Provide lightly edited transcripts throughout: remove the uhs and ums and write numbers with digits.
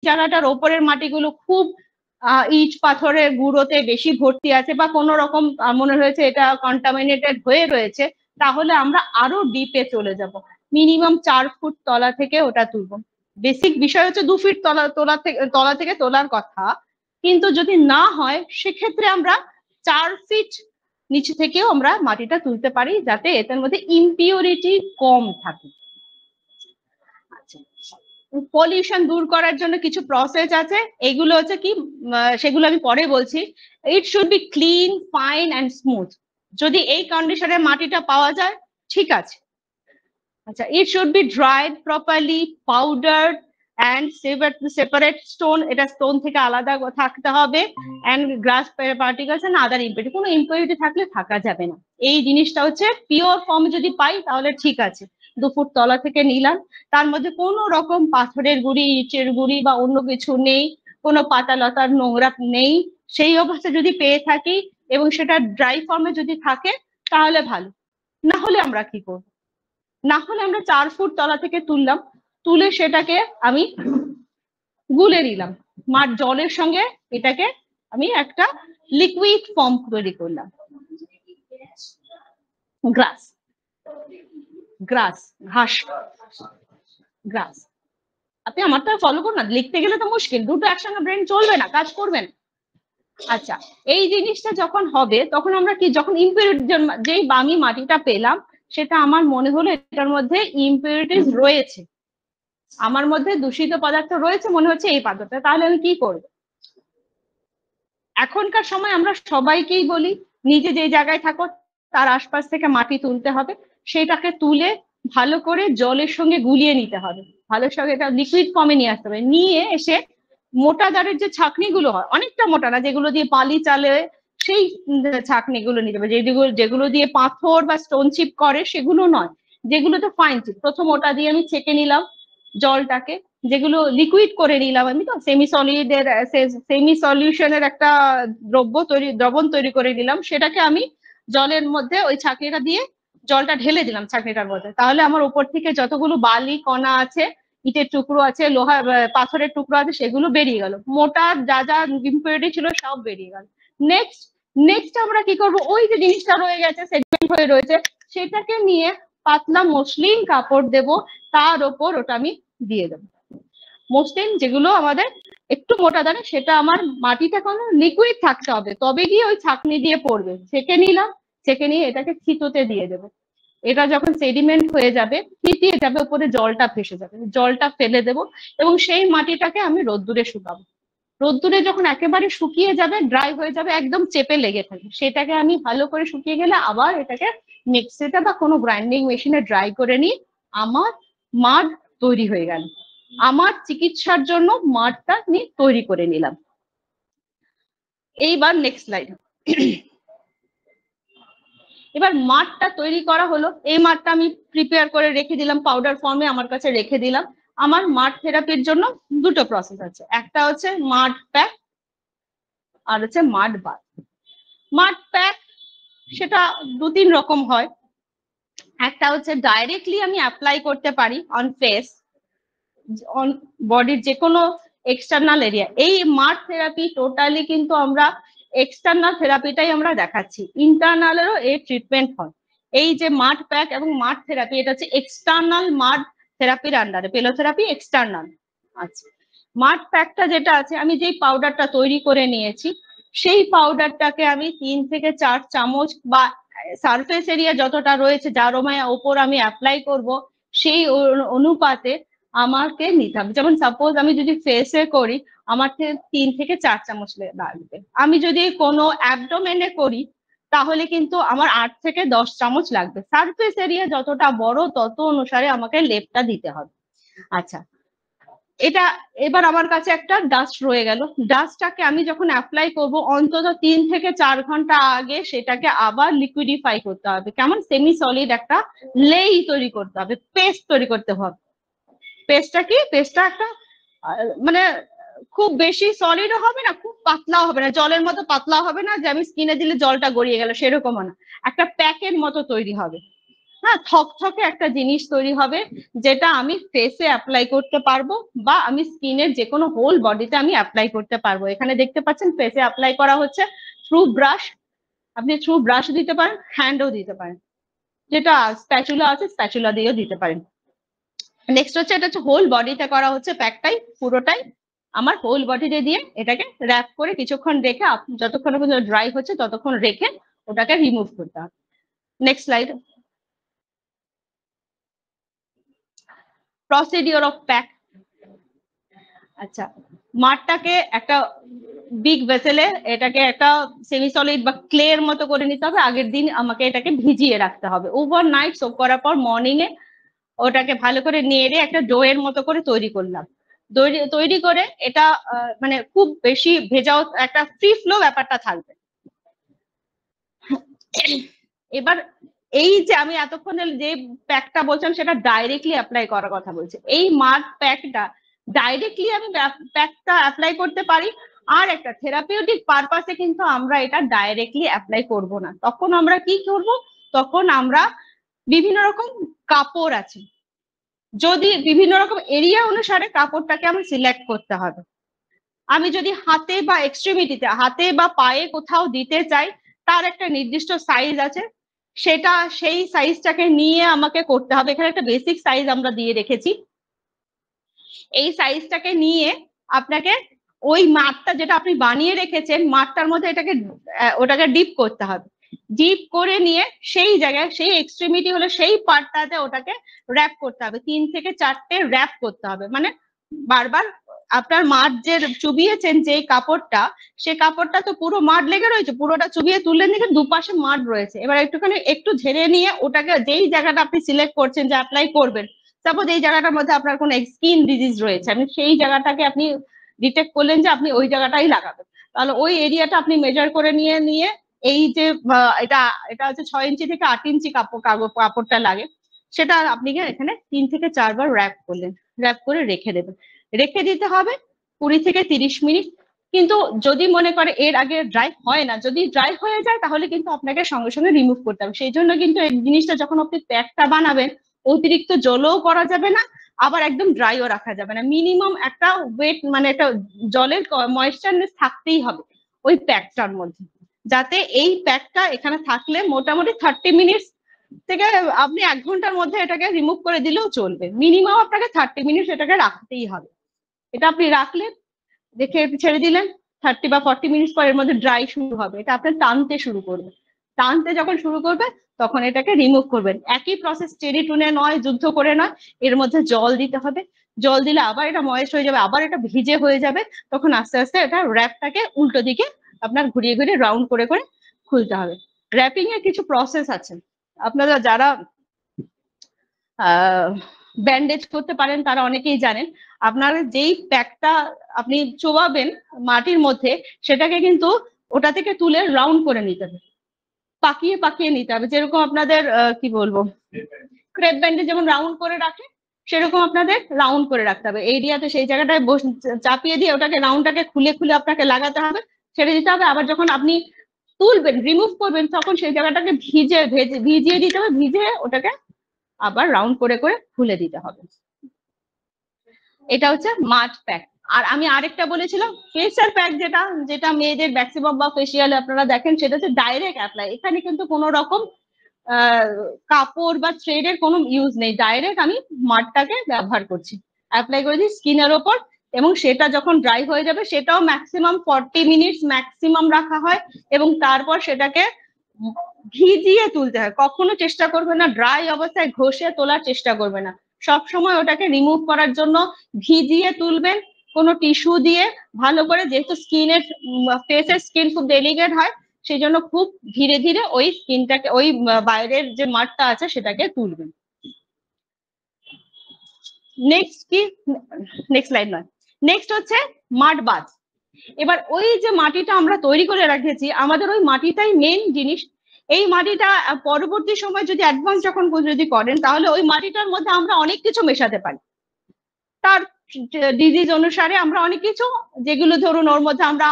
জায়গাটার ওপরের মাটিগুলো খুব ইট পাথরের গুঁড়োতে বেশি ভর্তি আছে বা কোনো রকম মনে হয়েছে এটা কন্টামিনেটেড হয়ে রয়েছে, তাহলে আমরা আরো ডিপে চলে যাব, মিনিমাম 4 ফুট তলা থেকে ওটা তুলবো। বেসিক বিষয় হচ্ছে 2 ফিট তলা থেকে তোলার কথা, কিন্তু যদি না হয় সেক্ষেত্রে আমরা 4 ফিট নিচে থেকেও আমরা মাটিটা তুলতে পারি, যাতে এটার মধ্যে ইমপিউরিটি কম থাকে। পলিউশন দূর করার জন্য কিছু প্রসেস আছে, এগুলো হচ্ছে কি সেগুলো আমি পরে বলছি। It should be clean, fine and smooth. যদি এই কন্ডিশনে মাটিটা পাওয়া যায় ঠিক আছে। আচ্ছা, it should be dried properly, powdered and separate stone, এটা স্টোন থেকে আলাদা থাকতে হবে, and grass particles and other impurity, কোনো ইম্পিউরিটি থাকলে থাকা যাবে না। এই জিনিসটা হচ্ছে পিওর ফর্ম যদি পাই তাহলে ঠিক আছে। 2 ফুট তলা থেকে নিলাম, তার মধ্যে কোনো রকম পাথরের গুঁড়ি, ইটের গুঁড়ি বা অন্য কিছু নেই, কোনো পাতা লতার নোংরা নেই, সেই অবস্থা যদি পেয়ে থাকি এবং সেটা ড্রাই ফর্মে যদি থাকে তাহলে ভালো। না হলে আমরা কি করব? না হলে আমরা 4 ফুট তলা থেকে তুললাম, তুলে সেটাকে আমি গুলে নিলাম, মার জলের সঙ্গে এটাকে আমি একটা লিকুইড ফর্ম তৈরি করলাম। গ্রাস, গ্রাস, ঘাস, গ্রাস। আপনি আমারটা ফলো করুন না, লিখতে গেলে তো মুশকিল, দুটো একসঙ্গে ব্রেন চলবে না, কাজ করবে না। আচ্ছা, এই জিনিসটা যখন হবে তখন আমরা কি, যখন ইম্পিউরিটি, যেই আমি মাটিটা পেলাম সেটা আমার মনে হলো এটার মধ্যে ইম্পিউরিটিস রয়েছে, আমার মধ্যে দূষিত পদার্থ রয়েছে মনে হচ্ছে এই পাত্রটা, তাহলে আমি কি করব? এখনকার সময় আমরা সবাইকেই বলি নিজে যে জায়গায় থাকো তার আশপাশ থেকে মাটি তুলতে হবে, সেটাকে তুলে ভালো করে জলের সঙ্গে গুলিয়ে নিতে হবে, ভালো সঙ্গে এটা লিকুইড ফর্মে নিয়ে আসতে হবে, নিয়ে এসে মোটা দাঁড়ের যে ছাঁকনিগুলো হয়, অনেকটা মোটা না, যেগুলো দিয়ে বালি চালে সেই ছাঁকনিগুলো নিতে হবে, যেগুলো দিয়ে পাথর বা স্টোন চিপ করে সেগুলো নয়, যেগুলোতে ফাইন চিপ, প্রথম ওটা দিয়ে আমি ছেঁকে নিলাম জলটাকে, যেগুলো লিকুইড করে নিলাম আমি, তো সেমি সলিউশনের একটা দ্রবণ তৈরি করে নিলাম, সেটাকে আমি জলের মধ্যে ওই ছাঁকনিটা দিয়ে জলটা ঢেলে দিলাম ছাঁকনিটার মধ্যে, তাহলে আমার উপর থেকে যতগুলো বালি কণা আছে, ইটের টুকরো আছে, লোহা পাথরের টুকরো আছে, সেগুলো বেরিয়ে গেল, মোটা যা যা ইম্পিউরিটি ছিল সব বেরিয়ে গেল। নেক্সট আমরা কি করব, ওই যে জিনিসটা রয়ে গেছে সেডিমেন্ট হয়ে রয়েছে, সেটাকে নিয়ে পাতলা মসলিন কাপড় দেব, তার ওপর ওটা আমি দিয়ে দেবো। মসলিন যেগুলো আমাদের একটু মোটা দানা, সেটা আমার মাটিটা কোনো লিকুইড থাকতে হবে, তবে গিয়ে ওই ছাঁকনি দিয়ে পড়বে, ছেঁকে নিলাম, ছেঁকে নিয়ে এটাকে থিতোতে দিয়ে দেবো। এটা যখন সেডিমেন্ট হয়ে যাবে, থিতিয়ে যাবে, উপরে জলটা ভেসে যাবে, জলটা ফেলে দেবো এবং সেই মাটিটাকে আমি রোদ্দুরে শুকাবো। রোদ্দুরে যখন একেবারে শুকিয়ে যাবে, ড্রাই হয়ে যাবে, একদম চেপে লেগে থাকে, সেটাকে আমি ভালো করে শুকিয়ে গেলে আবার এটাকে মিক্সিতে বা কোনো গ্রাইন্ডিং মেশিনে ড্রাই করে নিই, আমার মাড তৈরি হয়ে গেল। আমার চিকিৎসার জন্য মাডটা আমি তৈরি করে নিলাম। এইবার নেক্সট স্লাইড। এবার মাঠটা তৈরি করা হলো, এই মাঠটা আমি প্রিপেয়ার করে রেখে দিলাম, পাউডার ফর্মে আমার কাছে রেখে দিলাম। আমার মাঠ থেরাপির জন্য দুটো প্রসেস আছে, একটা হচ্ছে মাড প্যাক আর হচ্ছে মাড বাথ। মাড প্যাক সেটা 2-3 রকম হয়, একটা হচ্ছে ডাইরেক্টলি আমি অ্যাপ্লাই করতে পারি অন ফেস, অন বডির যে কোনো এক্সটার্নাল এরিয়া। এই মাড থেরাপি টোটালি কিন্তু আমরা এক্সটার্নাল থেরাপিটাই আমরা দেখাচ্ছি, ইন্টারনালেরও এই ট্রিটমেন্ট হয়। এই যে মাড প্যাক এবং মাড থেরাপি, এটা হচ্ছে এক্সটার্নাল মাড থেরাপির আন্ডারে, পেলোথেরাপি এক্সটার্নাল। আচ্ছা, মাড প্যাকটা যেটা আছে, আমি যেই পাউডারটা তৈরি করে নিয়েছি, সেই পাউডারটাকে আমি 3 থেকে 4 চামচ বা সারফেস এরিয়া যতটা রয়েছে যার ওপর আমি অ্যাপ্লাই করব, সেই অনুপাতে আমাকে নিতে হবে। যেমন সাপোজ আমি যদি ফেসে করি, আমার 3 থেকে 4 চামচ লাগবে। আমি যদি কোনো অ্যাবডোমেনে করি তাহলে কিন্তু আমার 8 থেকে 10 চামচ লাগবে। সারফেস এরিয়া যতটা বড় তত অনুসারে আমাকে লেপটা দিতে হবে। আচ্ছা, এটা এবার আমার কাছে একটা ডাস্ট রয়ে গেল, ডাস্টটাকে আমি যখন অ্যাপ্লাই করব অন্তত 3 থেকে 4 ঘন্টা আগে সেটাকে আবার লিকুইডিফাই করতে হবে, কেমন সেমি সলিড একটা লেই তৈরি করতে হবে, পেস্ট তৈরি করতে হবে। পেস্টটা কি, পেস্টটা একটা মানে খুব বেশি সলিডও হবে না, খুব পাতলাও হবে না, জলের মতো পাতলাও হবে না যে আমি স্কিনে দিলে জলটা গড়িয়ে গেল, সেরকম না, একটা প্যাকের মতো তৈরি হবে। হ্যাঁ, থকথকে একটা জিনিস তৈরি হবে, যেটা আমি ফেসে অ্যাপ্লাই করতে পারবো বা আমি স্কিনের যে কোনো হোল বডিতে আমি অ্যাপ্লাই করতে পারবো। এখানে দেখতে পাচ্ছেন ফেসে অ্যাপ্লাই করা হচ্ছে থ্রু ব্রাশ। আপনি থ্রু ব্রাশ দিতে পারেন, হ্যান্ডও দিতে পারেন, যেটা স্প্যাচুলা আছে স্প্যাচুলা দিয়েও দিতে পারেন। নেক্সট হচ্ছে, এটা হচ্ছে হোল বডিতে করা হচ্ছে প্যাকটাই, পুরোটাই আমার হোল বডিতে দিয়ে এটাকে র্যাপ করে কিছুক্ষণ রেখে, যতক্ষণ পর্যন্ত ড্রাই হচ্ছে ততক্ষণ রেখে ওটাকে রিমুভ করতে হবে। Next slide. Procedure of pack. আচ্ছা, মাঠটাকে একটা বিগ ভেসেলে এটাকে একটা সেমি সলিড বা ক্লে এর মতো করে নিতে হবে। আগের দিন আমাকে এটাকে ভিজিয়ে রাখতে হবে। ওভারনাইট সোক করার পর মর্নিং এ ওটাকে ভালো করে নেড়ে একটা ডো এর মতো করে তৈরি করলাম। তৈরি করে এটা মানে খুব বেশি ভেজাও, একটা ফ্রি ফ্লো ব্যাপারটা থাকবে। এবার এই যে আমি এতক্ষণ যে প্যাকটা বলছিলাম সেটা ডাইরেক্টলি অ্যাপ্লাই করার কথা বলছি। এই মাড প্যাকটা ডাইরেক্টলি আমি প্যাকটা অ্যাপ্লাই করতে পারি, আর একটা থেরাপিউটিক পারপাসে কিন্তু আমরা এটা ডাইরেক্টলি অ্যাপ্লাই করব না। তখন আমরা কি করব, তখন আমরা বিভিন্ন রকম কাপড় আছে, যদি বিভিন্ন রকম এরিয়া অনুসারে কাপড়টাকে আমি সিলেক্ট করতে হবে। আমি যদি হাতে বা এক্সট্রিমিটিতে, হাতে বা পায়ে কোথাও দিতে চাই, তার একটা নির্দিষ্ট সাইজ আছে, সেটা সেই সাইজটাকে নিয়ে আমাকে করতে হবে। এখানে একটা বেসিক সাইজ আমরা দিয়ে রেখেছি। এই সাইজটাকে নিয়ে আপনাকে ওই মাঠটা যেটা আপনি বানিয়ে রেখেছেন, মাঠটার মধ্যে এটাকে ওটাকে ডিপ করতে হবে। ডিপ করে নিয়ে সেই জায়গায়, সেই এক্সট্রিমিটি হলে সেই পার্টটাতে ওটাকে র্যাপ করতে হবে। 3 থেকে 4টে র্যাপ করতে হবে, মানে বারবার আপনার মাঠ যে চুবিয়েছেন যে কাপড়টা, সে কাপড়টা তো পুরো মাঠ লেগে রয়েছে, পুরোটা চুবিয়ে তুললেন, দিকে দুপাশে মাঠ রয়েছে। এবার একটুখানি একটু ঝেড়ে নিয়ে ওটাকে যেই জায়গাটা আপনি সিলেক্ট করছেন যে অ্যাপ্লাই করবেন, সাপোজ এই জায়গাটার মধ্যে আপনার কোনো স্কিন ডিজিজ রয়েছে, আপনি সেই জায়গাটাকে আপনি ডিটেক্ট করলেন যে আপনি ওই জায়গাটাই লাগাবেন, তাহলে ওই এরিয়াটা আপনি মেজার করে নিয়ে নিয়ে এই যে এটা এটা হচ্ছে 6 ইঞ্চি থেকে 8 ইঞ্চি কাপড়টা লাগে, সেটা আপনি এখানে 3 থেকে 4 বার র্যাপ করলেন, র্যাপ করে রেখে দেবেন। রেখে দিতে হবে 20 থেকে 30 মিনিট। কিন্তু যদি মনে করে এর আগে ড্রাই হয় না, যদি ড্রাই হয়ে যায় তাহলে কিন্তু আপনাকে সঙ্গে সঙ্গে রিমুভ করতে হবে। সেই জন্য কিন্তু এই জিনিসটা যখন আপনি প্যাকটা বানাবেন, অতিরিক্ত জলও করা যাবে না, আবার একদম ড্রাইও রাখা যাবে না। মিনিমাম একটা ওয়েট, মানে একটা জলের ময়েশ্চারনেস থাকতেই হবে ওই প্যাকটার মধ্যে, যাতে এই প্যাকটা এখানে থাকলে মোটামুটি 30 মিনিট থেকে আপনি 1 ঘন্টার মধ্যে এটাকে রিমুভ করে দিলেও চলবে। মিনিমাম আপনাকে 30 মিনিট এটাকে রাখতেই হবে। এটা আপনি রাখলেন, দেখে ছেড়ে দিলেন, 30 বা 40 মিনিট পর এর মধ্যে ড্রাই শুরু হবে, এটা আপনার টানতে শুরু করবে। টানতে যখন শুরু করবে তখন এটাকে রিমুভ করবেন। একই প্রসেস, টেনে টুনে নয়, যুদ্ধ করে নয়, এর মধ্যে জল দিতে হবে। জল দিলে আবার এটা ময়েস্ট হয়ে যাবে, আবার এটা ভিজে হয়ে যাবে, তখন আস্তে আস্তে এটা র্যাপটাকে উল্টো দিকে আপনার ঘুরিয়ে ঘুরিয়ে রাউন্ড করে করে খুলতে হবে। র্যাপিং এর কিছু প্রসেস আছে, আপনারা যারা ব্যান্ডেজ করতে পারেন তারা অনেকেই জানেন। আপনার যেই প্যাকটা আপনি চোবাবেন মাটির মধ্যে, সেটাকে কিন্তু ওটা থেকে তুলে রাউন্ড করে নিতে হবে, পাকিয়ে পাকিয়ে নিতে হবে। যেরকম আপনাদের কি বলবো, ক্রেপ ব্যান্ডে যেমন রাউন্ড করে রাখে, সেরকম আপনাদের রাউন্ড করে রাখতে হবে। এরিয়াতে সেই জায়গাটায় চাপিয়ে দিয়ে ওটাকে রাউন্ডটাকে খুলে খুলে আপনাকে লাগাতে হবে, ছেড়ে দিতে হবে। আবার যখন আপনি তুলবেন, রিমুভ করবেন, তখন সেই জায়গাটাকে ভিজিয়ে দিতে হবে, ভিজিয়ে ওটাকে আবার রাউন্ড করে করে খুলে দিতে হবে। এটা হচ্ছে মাড প্যাক। আর আমি আরেকটা বলেছিলাম ফেসের প্যাক, যেটা যেটা মেয়েদের ম্যাক্সিমাম বা ফেসিয়াল আপনারা দেখেন, সেটা হচ্ছে ডাইরেক্ট অ্যাপ্লাই। এখানে কিন্তু কোনো রকম কাপড় বা থ্রেডের কোনো ইউজ নেই, ডাইরেক্ট আমি মাডটাকে ব্যবহার করছি, অ্যাপ্লাই করে দিই স্কিনের ওপর, এবং সেটা যখন ড্রাই হয়ে যাবে সেটাও ম্যাক্সিমাম 40 মিনিটস ম্যাক্সিমাম রাখা হয়, এবং তারপর সেটাকে ভিজিয়ে তুলতে হয়। কখনো চেষ্টা করবে না ড্রাই অবস্থায় ঘষে তোলার চেষ্টা করবে না, সব সময় ওটাকে রিমুভ করার জন্য ভিজিয়ে তুলবেন কোনো টিস্যু দিয়ে ভালো করে, যেহেতু স্কিনের ফেসের স্কিন খুব ডেলিকেট হয়, সেই জন্য খুব ধীরে ধীরে ওই স্কিনটাকে, ওই বাইরের যে মাঠটা আছে সেটাকে তুলবেন। নেক্সট কি, নেক্সট স্লাইড নয়, নেক্সট হচ্ছে মাড বাথ। এবার ওই যে মাটিটা আমরা তৈরি করে রেখেছি, আমাদের ওই মাটিটাই মেন জিনিস। এই মাটিটা পরবর্তী সময় যদি অ্যাডভান্স যখন যদি করেন, তাহলে ওই মাটিটার মধ্যে আমরা অনেক কিছু মেশাতে পারি। তার ডিজিজ অনুসারে আমরা অনেক কিছু, যেগুলো ধরুন ওর মধ্যে আমরা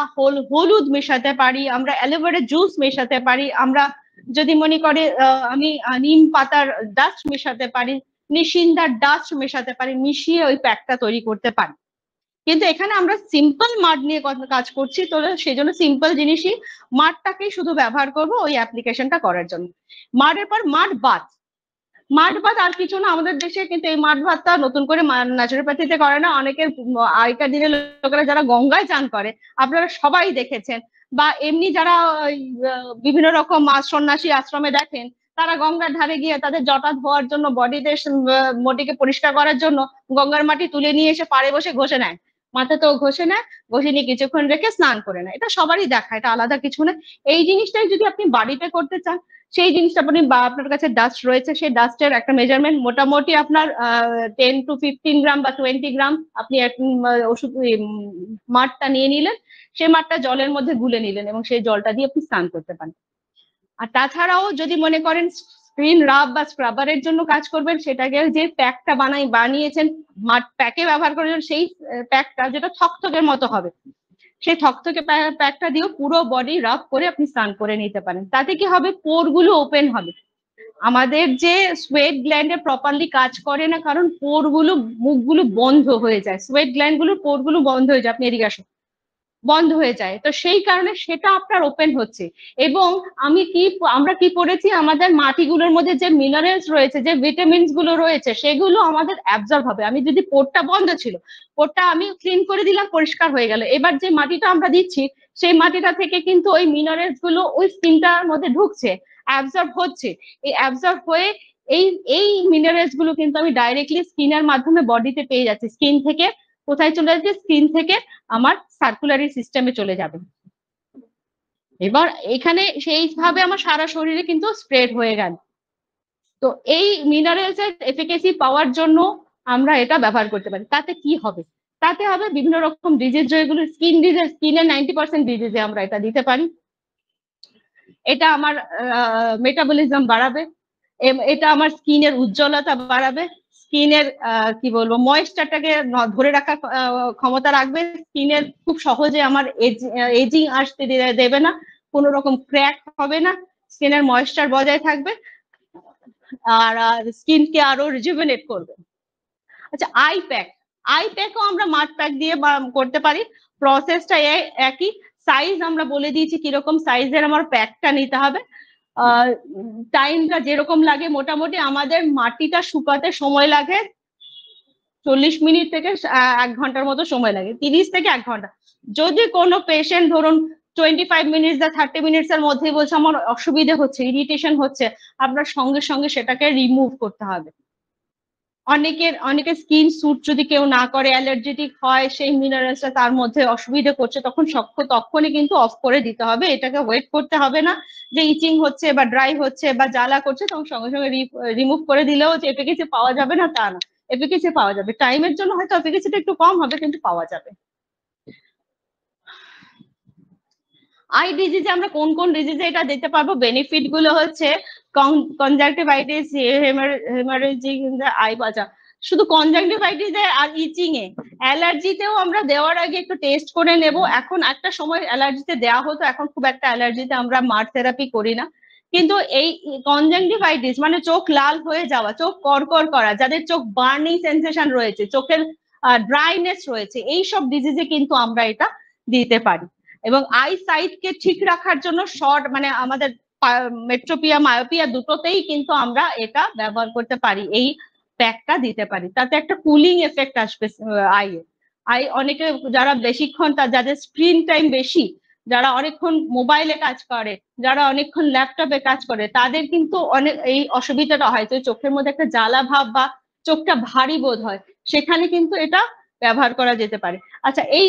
হলুদ মেশাতে পারি, আমরা অ্যালোভেরা জুস মেশাতে পারি, আমরা যদি মনে করে আমি নিম পাতার ডাস্ট মেশাতে পারি, নিশিন্দার ডাস্ট মেশাতে পারি, মিশিয়ে ওই প্যাকটা তৈরি করতে পারি। কিন্তু এখানে আমরা সিম্পল মাড নিয়ে কাজ করছি, তো সেই জন্য সিম্পল জিনিসই মাডটাকেই শুধু ব্যবহার করব ওই অ্যাপ্লিকেশনটা করার জন্য। মাডের পর মাড বাথ। মাড ভাত আর কিছু না, আমাদের দেশে কিন্তু এই মাড ভাতটা নতুন করে ন্যাচুরোপ্যাথিতে করে না, অনেকে আগেকার দিনের লোকেরা যারা গঙ্গায় চান করে আপনারা সবাই দেখেছেন, বা এমনি যারা বিভিন্ন রকম সন্ন্যাসী আশ্রমে দেখেন, তারা গঙ্গার ধারে গিয়ে তাদের জটা ধোয়ার জন্য, বডিকে পরিষ্কার করার জন্য গঙ্গার মাটি তুলে নিয়ে এসে পাড়ে বসে ঘষে নেয়, মাথাতেও ঘষে নেয়, ঘষে নিয়ে কিছুক্ষণ রেখে স্নান করে নেয়। এটা সবারই দেখা, এটা আলাদা কিছু না। এই জিনিসটাই যদি আপনি বাড়িতে করতে চান, সেই জিনিসটা আপনি, বা আপনার কাছে ডাস্ট রয়েছে, সেই ডাস্টের একটা মেজারমেন্ট মোটামুটি আপনার 10 to 15 গ্রাম বা 20 গ্রাম আপনি ওষুধ মাঠটা নিয়ে নিলেন, সেই মাঠটা জলের মধ্যে গুলে নিলেন এবং সেই জলটা দিয়ে আপনি স্নান করতে পারেন। আর তাছাড়াও যদি মনে করেন স্ক্রিন রাব বা স্ক্রাবারের জন্য কাজ করবেন, সেটাকে যে প্যাকটা বানিয়েছেন মাঠ প্যাকে ব্যবহার করবেন, সেই প্যাকটা যেটা থকথকের মতো হবে, সেই থকথকে প্যাকটা দিয়েও পুরো বডি রাব করে আপনি স্নান করে নিতে পারেন। তাতে কি হবে, পোর গুলো ওপেন হবে। আমাদের যে সোয়েট গ্ল্যান্ডে প্রপারলি কাজ করে না, কারণ পোর গুলো, মুখগুলো বন্ধ হয়ে যায়, সোয়েট গ্ল্যান্ড গুলো, পোর গুলো বন্ধ হয়ে যায়, আপনি এদিকে আসুন, বন্ধ হয়ে যায়, তো সেই কারণে সেটা আপনার ওপেন হচ্ছে। এবং আমরা কি করেছি, আমাদের মাটিগুলোর মধ্যে যে মিনারেলস রয়েছে, যে ভিটামিনস গুলো রয়েছে, সেগুলো আমাদের অ্যাবজর্ব হবে। আমি যদি পোরটা বন্ধ ছিল, পোরটা আমি ক্লিন করে দিলাম, পরিষ্কার হয়ে গেল, এবার যে মাটিটা আমরা দিচ্ছি, সেই মাটিটা থেকে কিন্তু ওই মিনারেলস গুলো ওই স্কিনটার মধ্যে ঢুকছে, অ্যাবজর্ব হচ্ছে। এই অ্যাবজর্ব হয়ে এই এই মিনারেলস গুলো কিন্তু আমি ডাইরেক্টলি স্কিনের মাধ্যমে বডিতে পেয়ে যাচ্ছি। স্কিন থেকে কোথায় চলে যাচ্ছে, স্কিন থেকে আমার সার্কুলারি সিস্টেমে চলে যাবে। এবার এখানে সেইভাবে আমার সারা শরীরে কিন্তু স্প্রেড হয়ে গেল। তো এই মিনারেলস এর এফিকেসি পাওয়ার জন্য আমরা এটা ব্যবহার করতে পারি। তাতে কি হবে, তাতে হবে বিভিন্ন রকম ডিজিজ, যেগুলো স্কিনের 90% ডিজিজে আমরা এটা দিতে পারি। এটা আমার মেটাবলিজম বাড়াবে, এটা আমার স্কিনের উজ্জ্বলতা বাড়াবে, স্কিনের কি বলবো, ময়েশ্চারটাকে ধরে রাখার ক্ষমতা রাখবে, স্কিনের খুব সহজে আমার এজিং আসতে দেবে না, কোনো রকম ক্র্যাক হবে না, স্কিনের ময়েশ্চার বজায় থাকবে, আর স্কিনকে আরো রিজুভেনেট করবে। আচ্ছা, আই প্যাকও আমরা মাড প্যাক দিয়ে করতে পারি, প্রসেসটা একই, সাইজ আমরা বলে দিয়েছি কিরকম সাইজের আমার প্যাকটা নিতে হবে। টাইমটা যেরকম লাগে, মোটামুটি আমাদের মাটিটা শুকাতে সময় লাগে 40 মিনিট থেকে 1 ঘন্টার মতো সময় লাগে, 30 থেকে 1 ঘন্টা। যদি কোনো পেশেন্ট ধরুন 25 মিনিটস বা 30 মিনিটস এর মধ্যে বলছে আমার অসুবিধা হচ্ছে, ইরিটেশন হচ্ছে, আপনার সঙ্গে সঙ্গে সেটাকে রিমুভ করতে হবে। অনেকের স্কিন স্যুট যদি কেউ না করে, অ্যালার্জেটিক হয়, সেই মিনারেলসটা তার মধ্যে অসুবিধা করছে, তখনই কিন্তু অফ করে দিতে হবে। এটাকে ওয়েট করতে হবে না যে ইচিং হচ্ছে বা ড্রাই হচ্ছে বা জ্বালা করছে তখন সঙ্গে সঙ্গে রিমুভ করে দিলেও যে এফিকেসি পাওয়া যাবে না, তা না, এফিকেসি পাওয়া যাবে। টাইমের জন্য হয়তো এফিকেসিটা একটু কম হবে, কিন্তু পাওয়া যাবে। আই ডিজিজে আমরা কোন কোন ডিজিজে এটা দিতে পারবো, বেনিফিট গুলো হচ্ছে conjunctivitis, haemorrhagic in the I, বাজা শুধু কনজাংটিভাইটিস আর ইচিং এ। অ্যালার্জিতেও আমরা দেওয়ার আগে একটু টেস্ট করে নেব। এখন একটা সময় অ্যালার্জিতে দেওয়া হতো, এখন খুব একটা অ্যালার্জিতে আমরা মাড থেরাপি করি না। কিন্তু এই কনজাংটিভাইটিস মানে চোখ লাল হয়ে যাওয়া, চোখ করকর করা, যাদের চোখ বার্নিং সেন্সেশন রয়েছে, চোখের ড্রাইনেস রয়েছে, এইসব ডিজিজে কিন্তু আমরা এটা দিতে পারি। এবং আই সাইটকে ঠিক রাখার জন্য শর্ট মানে আমাদের মেট্রোপিয়া, মায়োপিয়া দুটোতেই কিন্তু আমরা এটা ব্যবহার করতে পারি, এই প্যাকটা দিতে পারি। তাতে একটা কুলিং এফেক্ট আসবে অনেকে যারা বেশিক্ষণ, যাদের স্ক্রিন টাইম বেশি, যারা অনেকক্ষণ মোবাইলে কাজ করে, যারা অনেকক্ষণ ল্যাপটপে কাজ করে, তাদের কিন্তু অনেক এই অসুবিধাটা হয়, তো চোখের মধ্যে একটা জ্বালা ভাব বা চোখটা ভারী বোধ হয়, সেখানে কিন্তু এটা ব্যবহার করা যেতে পারে। আচ্ছা, এই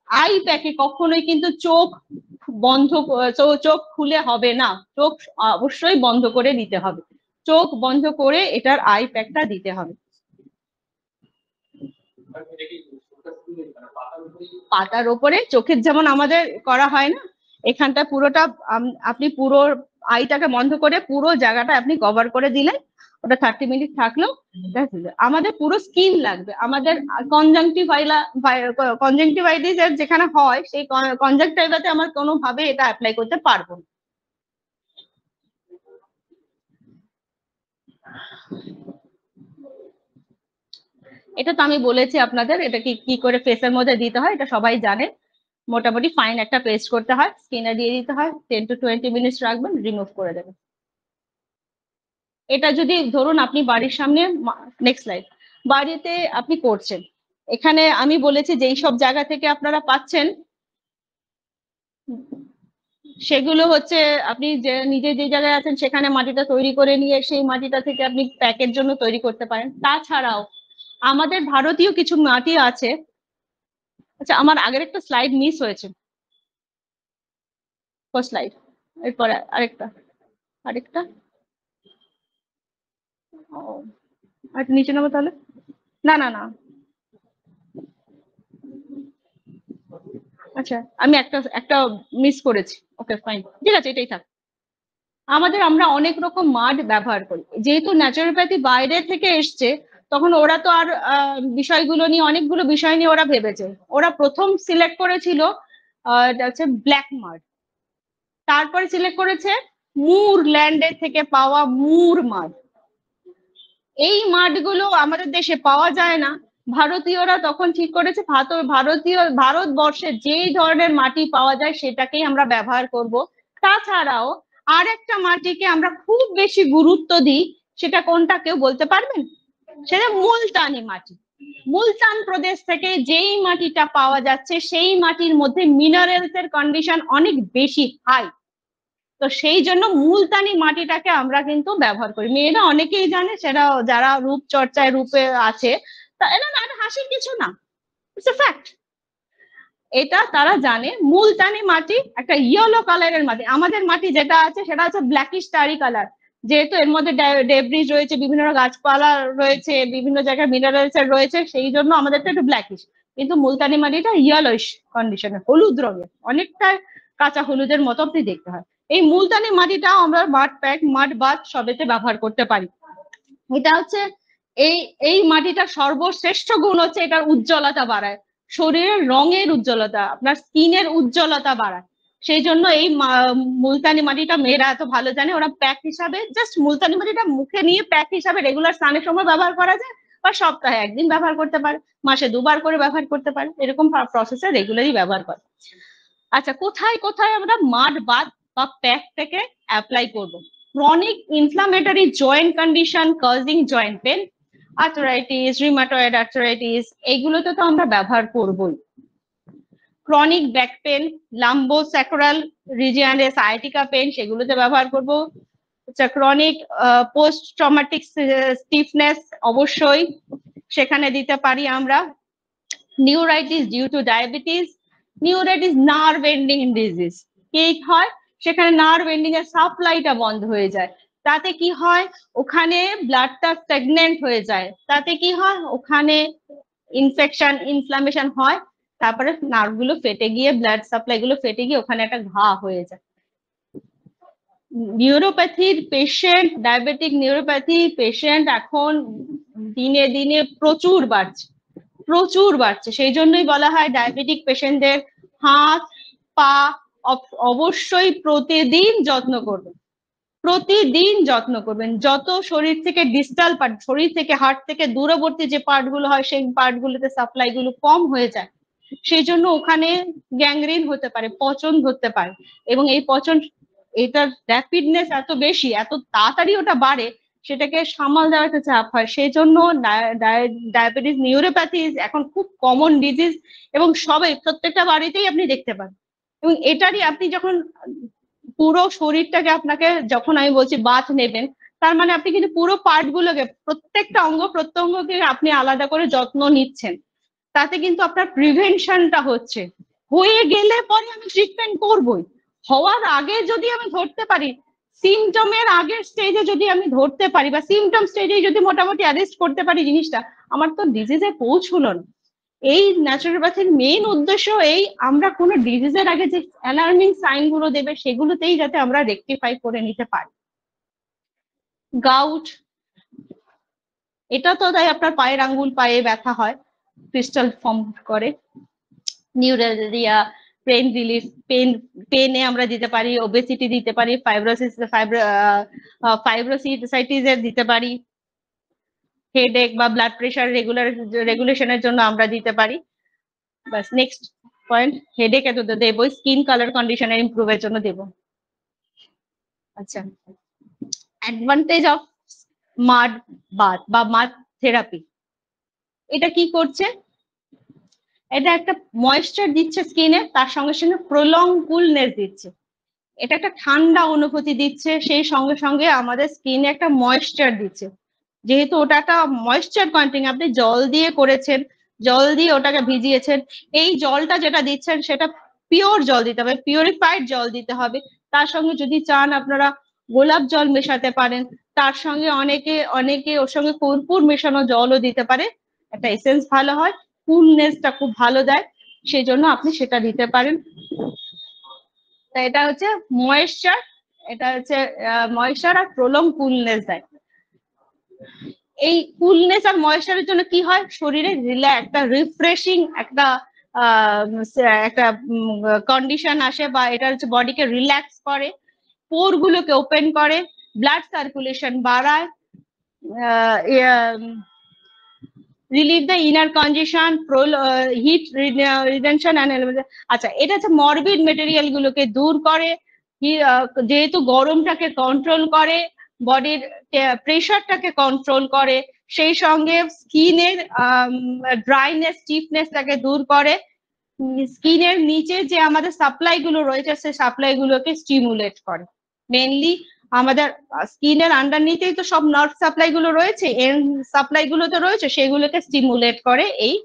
আই প্যাকে কখনোই কিন্তু চোখ খুলে হবে না, চোখ অবশ্যই বন্ধ করে দিতে হবে, চোখ বন্ধ করে এটার আই প্যাকটা দিতে হবে। পাতার ওপরে চোখের যেমন আমাদের করা হয় না, এখানটা পুরোটা আপনি পুরো আইটাকে বন্ধ করে পুরো জায়গাটা আপনি কভার করে দিলেন, ওটা 30 মিনিট থাকলেও আমাদের পুরো স্কিন লাগবে। আমাদের কনজাংটিভাইটিস এর যেখানে হয়, সেই কনজাংটিভাতে আমরা কোনোভাবে এটা অ্যাপ্লাই করতে পারবো না। এটা তো আমি বলেছি আপনাদের, এটা কি করে ফেসের মধ্যে দিতে হয় এটা সবাই জানে। মোটামুটি ফাইন একটা পেস্ট করতে হয়, স্কিনে দিয়ে দিতে হয়, 10 to 20 মিনিটস রাখবেন, রিমুভ করে দেবেন। এটা যদি ধরুন আপনি বাড়ির সামনে, নেক্সট স্লাইড, বাড়িতে আপনি করছেন, এখানে আমি বলেছি যেই সব জায়গা থেকে আপনারা পাচ্ছেন সেগুলো হচ্ছে আপনি যে নিজে যে জায়গায় আছেন সেখানে মাটিটা তৈরি করে নিয়ে সেই মাটিটা থেকে আপনি প্যাকের জন্য তৈরি করতে পারেন। তাছাড়াও আমাদের ভারতীয় কিছু মাটি আছে। আচ্ছা, আমার আগের একটা স্লাইড মিস হয়েছে, ফার্স্ট স্লাইড, এরপরে আরেকটা আরেকটা আর নিচে নেবো তাহলে, না না না, আচ্ছা আমি একটা মিস করেছি, ওকে ফাইন, ঠিক আছে এটাই থাক। আমরা অনেক রকম মাড ব্যবহার করি, যেহেতু ন্যাচারোপ্যাথি বাইরে থেকে এসছে, তখন ওরা তো আর বিষয়গুলো নিয়ে, অনেকগুলো বিষয় নিয়ে ওরা ভেবেছে। ওরা প্রথম সিলেক্ট করেছিল হচ্ছে ব্ল্যাক মাড, তারপরে সিলেক্ট করেছে মুর ল্যান্ডের থেকে পাওয়া মুর মাড। এই মাঠগুলো আমাদের দেশে পাওয়া যায় না। ভারতীয়রা তখন ঠিক করেছে ভারতবর্ষে যেই ধরনের মাটি পাওয়া যায় সেটাকেই আমরা ব্যবহার করব। তাছাড়াও আর একটা মাটিকে আমরা খুব বেশি গুরুত্ব দিই, সেটা কোনটা কেউ বলতে পারবেন? সেটা মুলতানি মাটি। মুলতান প্রদেশ থেকে যেই মাটিটা পাওয়া যাচ্ছে সেই মাটির মধ্যে মিনারেলস এর কন্ডিশন অনেক বেশি হাই, তো সেই জন্য মুলতানি মাটিটাকে আমরা কিন্তু ব্যবহার করি। মেয়েরা অনেকেই জানে, সেটা যারা রূপচর্চায় রূপে আছে, তা এটা না, হাসির কিছু না, ইটস এ ফ্যাক্ট। এটা তারা জানে। মুলতানি মাটি একটা ইয়েলো কালারের মাটি, আমাদের মাটি যেটা আছে সেটা হচ্ছে ব্ল্যাকিশ টারি কালার, যেহেতু এর মধ্যে ডেব্রিজ রয়েছে, বিভিন্ন গাছপালা রয়েছে, বিভিন্ন জায়গায় মিনারেলস রয়েছে, সেই জন্য আমাদেরটা একটু ব্ল্যাকিশ। কিন্তু মুলতানি মাটিটা ইয়েলোইশ কন্ডিশনে, হলুদ রঙের, অনেকটা কাঁচা হলুদের মতো আপনি দেখতে হয়। এই মুলতানি মাটিটাও আমরা মাড প্যাক, মাড বাথ সবেতে ব্যবহার করতে পারি। এটা হচ্ছে এই মাটিটার সর্বশ্রেষ্ঠ গুণ হচ্ছে এটার উজ্জ্বলতা বাড়ায়, শরীরের রঙের উজ্জ্বলতা, আপনার স্কিনের উজ্জ্বলতা বাড়ায়। সেই জন্য এই মুলতানি মাটিটা মেয়েরা এত ভালো জানে, ওরা প্যাক হিসাবে, জাস্ট মুলতানি মাটিটা মুখে নিয়ে প্যাক হিসাবে রেগুলার স্নানের সময় ব্যবহার করা যায়, বা সপ্তাহে একদিন ব্যবহার করতে পারে, মাসে 2বার করে ব্যবহার করতে পারে, এরকম প্রসেসে রেগুলারই ব্যবহার করে। আচ্ছা, কোথায় কোথায় আমরা মাড বাথ বা প্যাকটাকে অ্যাপ্লাই করব? Chronic inflammatory joint condition causing joint pain, arthritis, rheumatoid arthritis, এইগুলোতে তো আমরা ব্যবহার করবই। ক্রনিক ব্যাক পেন, লাম্বোস্যাক্রাল রিজিয়নে সায়াটিকা পেন, সেগুলোতে ব্যবহার করব। আচ্ছা, ক্রনিক পোস্ট ট্রমাটিক স্টিফনেস, অবশ্যই সেখানে দিতে পারি আমরা। Neuritis due to diabetes, neuritis nerve ending disease, কি হয় সেখানে নার্ভ এন্ডিং এর সাপ্লাইটা বন্ধ হয়ে যায়, তাতে কি হয় ওখানে ব্লাডটা স্ট্যাগনেন্ট হয়ে যায়, তাতে কি হয় ওখানে ইনফেকশন, ইনফ্লামেশন হয়, তারপরে নার্ভ গুলো ফেটে গিয়ে, ব্লাড সাপ্লাই গুলো ফেটে গিয়ে ওখানে একটা ঘা হয়ে যায়। নিউরোপ্যাথির পেশেন্ট, ডায়াবেটিক নিউরোপ্যাথি পেশেন্ট এখন দিনে দিনে প্রচুর বাড়ছে। সেই জন্যই বলা হয় ডায়াবেটিক পেশেন্টদের হাত পা অবশ্যই প্রতিদিন যত্ন করবেন, যত শরীর থেকে ডিস্টাল পার্ট, শরীর থেকে হার্ট থেকে দূরবর্তী যে পার্ট গুলো হয় সেই পার্ট গুলোতে সাপ্লাই গুলো কম হয়ে যায়, সেই জন্য ওখানে গ্যাংগ্রিন হতে পারে, পচন ধরতে পারে, এবং এই পচন, এটার র্যাপিডনেস এত বেশি, এত তাড়াতাড়ি ওটা বাড়ে, সেটাকে সামাল দেওয়া একটা চাপ হয়। সেই জন্য ডায়াবেটিস নিউরোপ্যাথি এখন খুব কমন ডিজিজ, এবং প্রত্যেকটা বাড়িতেই আপনি দেখতে পান। এবং এটারই আপনি যখন পুরো শরীরটাকে, আপনাকে যখন আমি বলছি বাথ নেবেন, তার মানে আপনি কিন্তু পুরো পার্ট গুলোকে, প্রত্যেকটা অঙ্গ প্রত্যঙ্গকে আপনি আলাদা করে যত্ন নিচ্ছেন, তাতে কিন্তু আপনার প্রিভেনশনটা হচ্ছে। হয়ে গেলে পরে আমি ট্রিটমেন্ট করবই, হওয়ার আগে যদি আমি ধরতে পারি, সিমটমের আগের স্টেজে যদি আমি ধরতে পারি, বা সিমটম স্টেজে যদি মোটামুটি অ্যারেস্ট করতে পারি জিনিসটা, আমার তো ডিজিজে পৌঁছলো না। এই ন্যাচুরোপ্যাথির মেইন উদ্দেশ্য এই, আমরা কোনো ডিজিজের আগে যে অ্যালার্মিং সাইন গুলো দেবে সেগুলোতেই যাতে আমরা রেকটিফাই করে নিতে পারি। গাউট, এটা তো তাই আপনার পায়ের আঙ্গুল, পায়ে ব্যথা হয়, ক্রিস্টাল ফর্ম করে। নিউরেরিয়া, পেন রিলিফ, পেনে আমরা দিতে পারি, ওবেসিটি দিতে পারি, ফাইব্রোসিটিস এর দিতে পারি, হেডেক বা ব্লাড প্রেশার রেগুলেশনের জন্য আমরা দিতে পারি। বাস নেক্সট পয়েন্ট, হেডেক এত দেবো, স্কিন কালার কন্ডিশনের ইমপ্রুভের জন্য দেবো। আচ্ছা, অ্যাডভান্টেজ অফ মাড বাথ বা মাড থেরাপি, এটা কি করছে? এটা একটা ময়েশ্চার দিচ্ছে স্কিনে, তার সঙ্গে সঙ্গে প্রলং কুলনেস দিচ্ছে। এটা একটা ঠান্ডা অনুভূতি দিচ্ছে, সেই সঙ্গে সঙ্গে আমাদের স্কিনে একটা ময়েশ্চার দিচ্ছে। যেহেতু ওটা একটা ময়েশ্চার কন্টেন্ট, আপনি জল দিয়ে করেছেন, জল দিয়ে ওটাকে ভিজিয়েছেন, এই জলটা যেটা দিচ্ছেন সেটা পিওর জল দিতে হবে, পিউরিফাইড জল দিতে হবে। তার সঙ্গে যদি চান আপনারা গোলাপ জল মেশাতে পারেন, তার সঙ্গে অনেকে ওর সঙ্গে কর্পূর মেশানো জলও দিতে পারে, একটা এসেন্স ভালো হয়, কুলনেসটা খুব ভালো দেয়, সেই জন্য আপনি সেটা দিতে পারেন। তা এটা হচ্ছে ময়েশ্চার, এটা হচ্ছে ময়েশ্চার আর প্রলং কুলনেস দেয়। এই কুলনেস আর ময়েশ্চারের জন্য কি হয়, শরীরে একটা রিফ্রেশিং একটা কন্ডিশন আসে, বা এটা হচ্ছে বডিকে রিল্যাক্স করে, পোর গুলোকে ওপেন করে, ব্লাড সার্কুলেশন বাড়ায়, relieve the inner congestion, heat retention and. আচ্ছা, এটা হচ্ছে মরবিড মেটেরিয়াল গুলোকে দূর করে, যেহেতু গরমটাকে কন্ট্রোল করে, বডির প্রেশারটাকে কন্ট্রোল করে, সেই সঙ্গে স্কিনের ড্রাইনেস স্টিফনেসটাকে দূর করে, স্কিনের নিচে যে আমাদের সাপ্লাই গুলো রয়েছে সেই সাপ্লাই গুলোকে স্টিমুলেট করে। মেনলি আমাদের স্কিনের আন্ডারনিথেই তো সব নার্ভ সাপ্লাই গুলো রয়েছে, এন্ড সাপ্লাই গুলো তো রয়েছে, সেগুলোকে স্টিমুলেট করে এই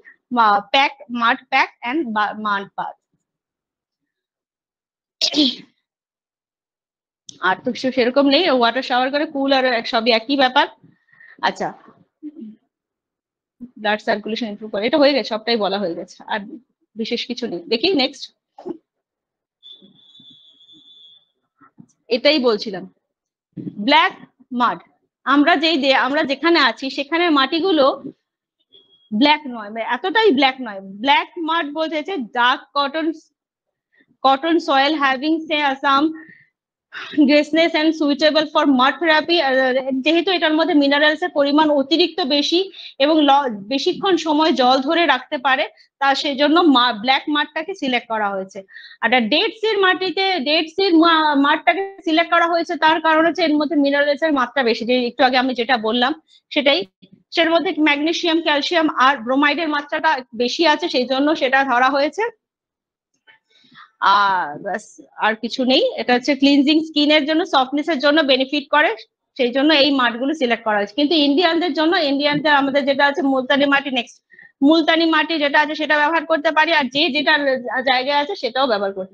মাড প্যাক এন্ড মাড বাথ। আর তো কিছু সেরকম নেই, ওয়াটার শাওয়ার করে কুল আর সবই একই ব্যাপার। আচ্ছা, ব্লাড সার্কুলেশন ইমপ্রুভ করে, এটা হয়ে গেছে, সবটাই বলা হয়ে গেছে, আর বিশেষ কিছু নেই। দেখি নেক্সট, এটাই বলছিলাম, ব্ল্যাক মাড। আমরা যেখানে আছি সেখানে মাটিগুলো ব্ল্যাক নয়, এতটাই ব্ল্যাক নয়। ব্ল্যাক মাড বলতে dark cotton soil having some greasiness and suitable for mud therapy. যেহেতু এটার মধ্যে মিনারেলস এর পরিমাণ অতিরিক্ত বেশি এবং বেশিক্ষণ সময় জল ধরে রাখতে পারে, তা সেই জন্য ব্ল্যাক মাডটাকে সিলেক্ট করা হয়েছে। আর ডেড সির মাডটাকে সিলেক্ট করা হয়েছে তার কারণ হচ্ছে এর মধ্যে মিনারেলস এর মাত্রা বেশি, যে একটু আগে আমি যেটা বললাম সেটাই, সের মধ্যে ম্যাগনেসিয়াম, ক্যালসিয়াম আর ব্রোমাইডের মাত্রাটা বেশি আছে, সেই জন্য সেটা ধরা হয়েছে। আর কিছু নেই। এটা হচ্ছে ক্লিনজিং স্কিনের জন্য, সফটনেস এর জন্য বেনিফিট করে, সেই জন্য এই মাঠগুলো সিলেক্ট করা হয়েছে। কিন্তু ইন্ডিয়ানদের আমাদের যেটা আছে মুলতানি মাটি, নেক্সট মুলতানি মাটি যেটা আছে সেটা ব্যবহার করতে পারি, আর যেটা জায়গায় আছে সেটাও ব্যবহার করতে।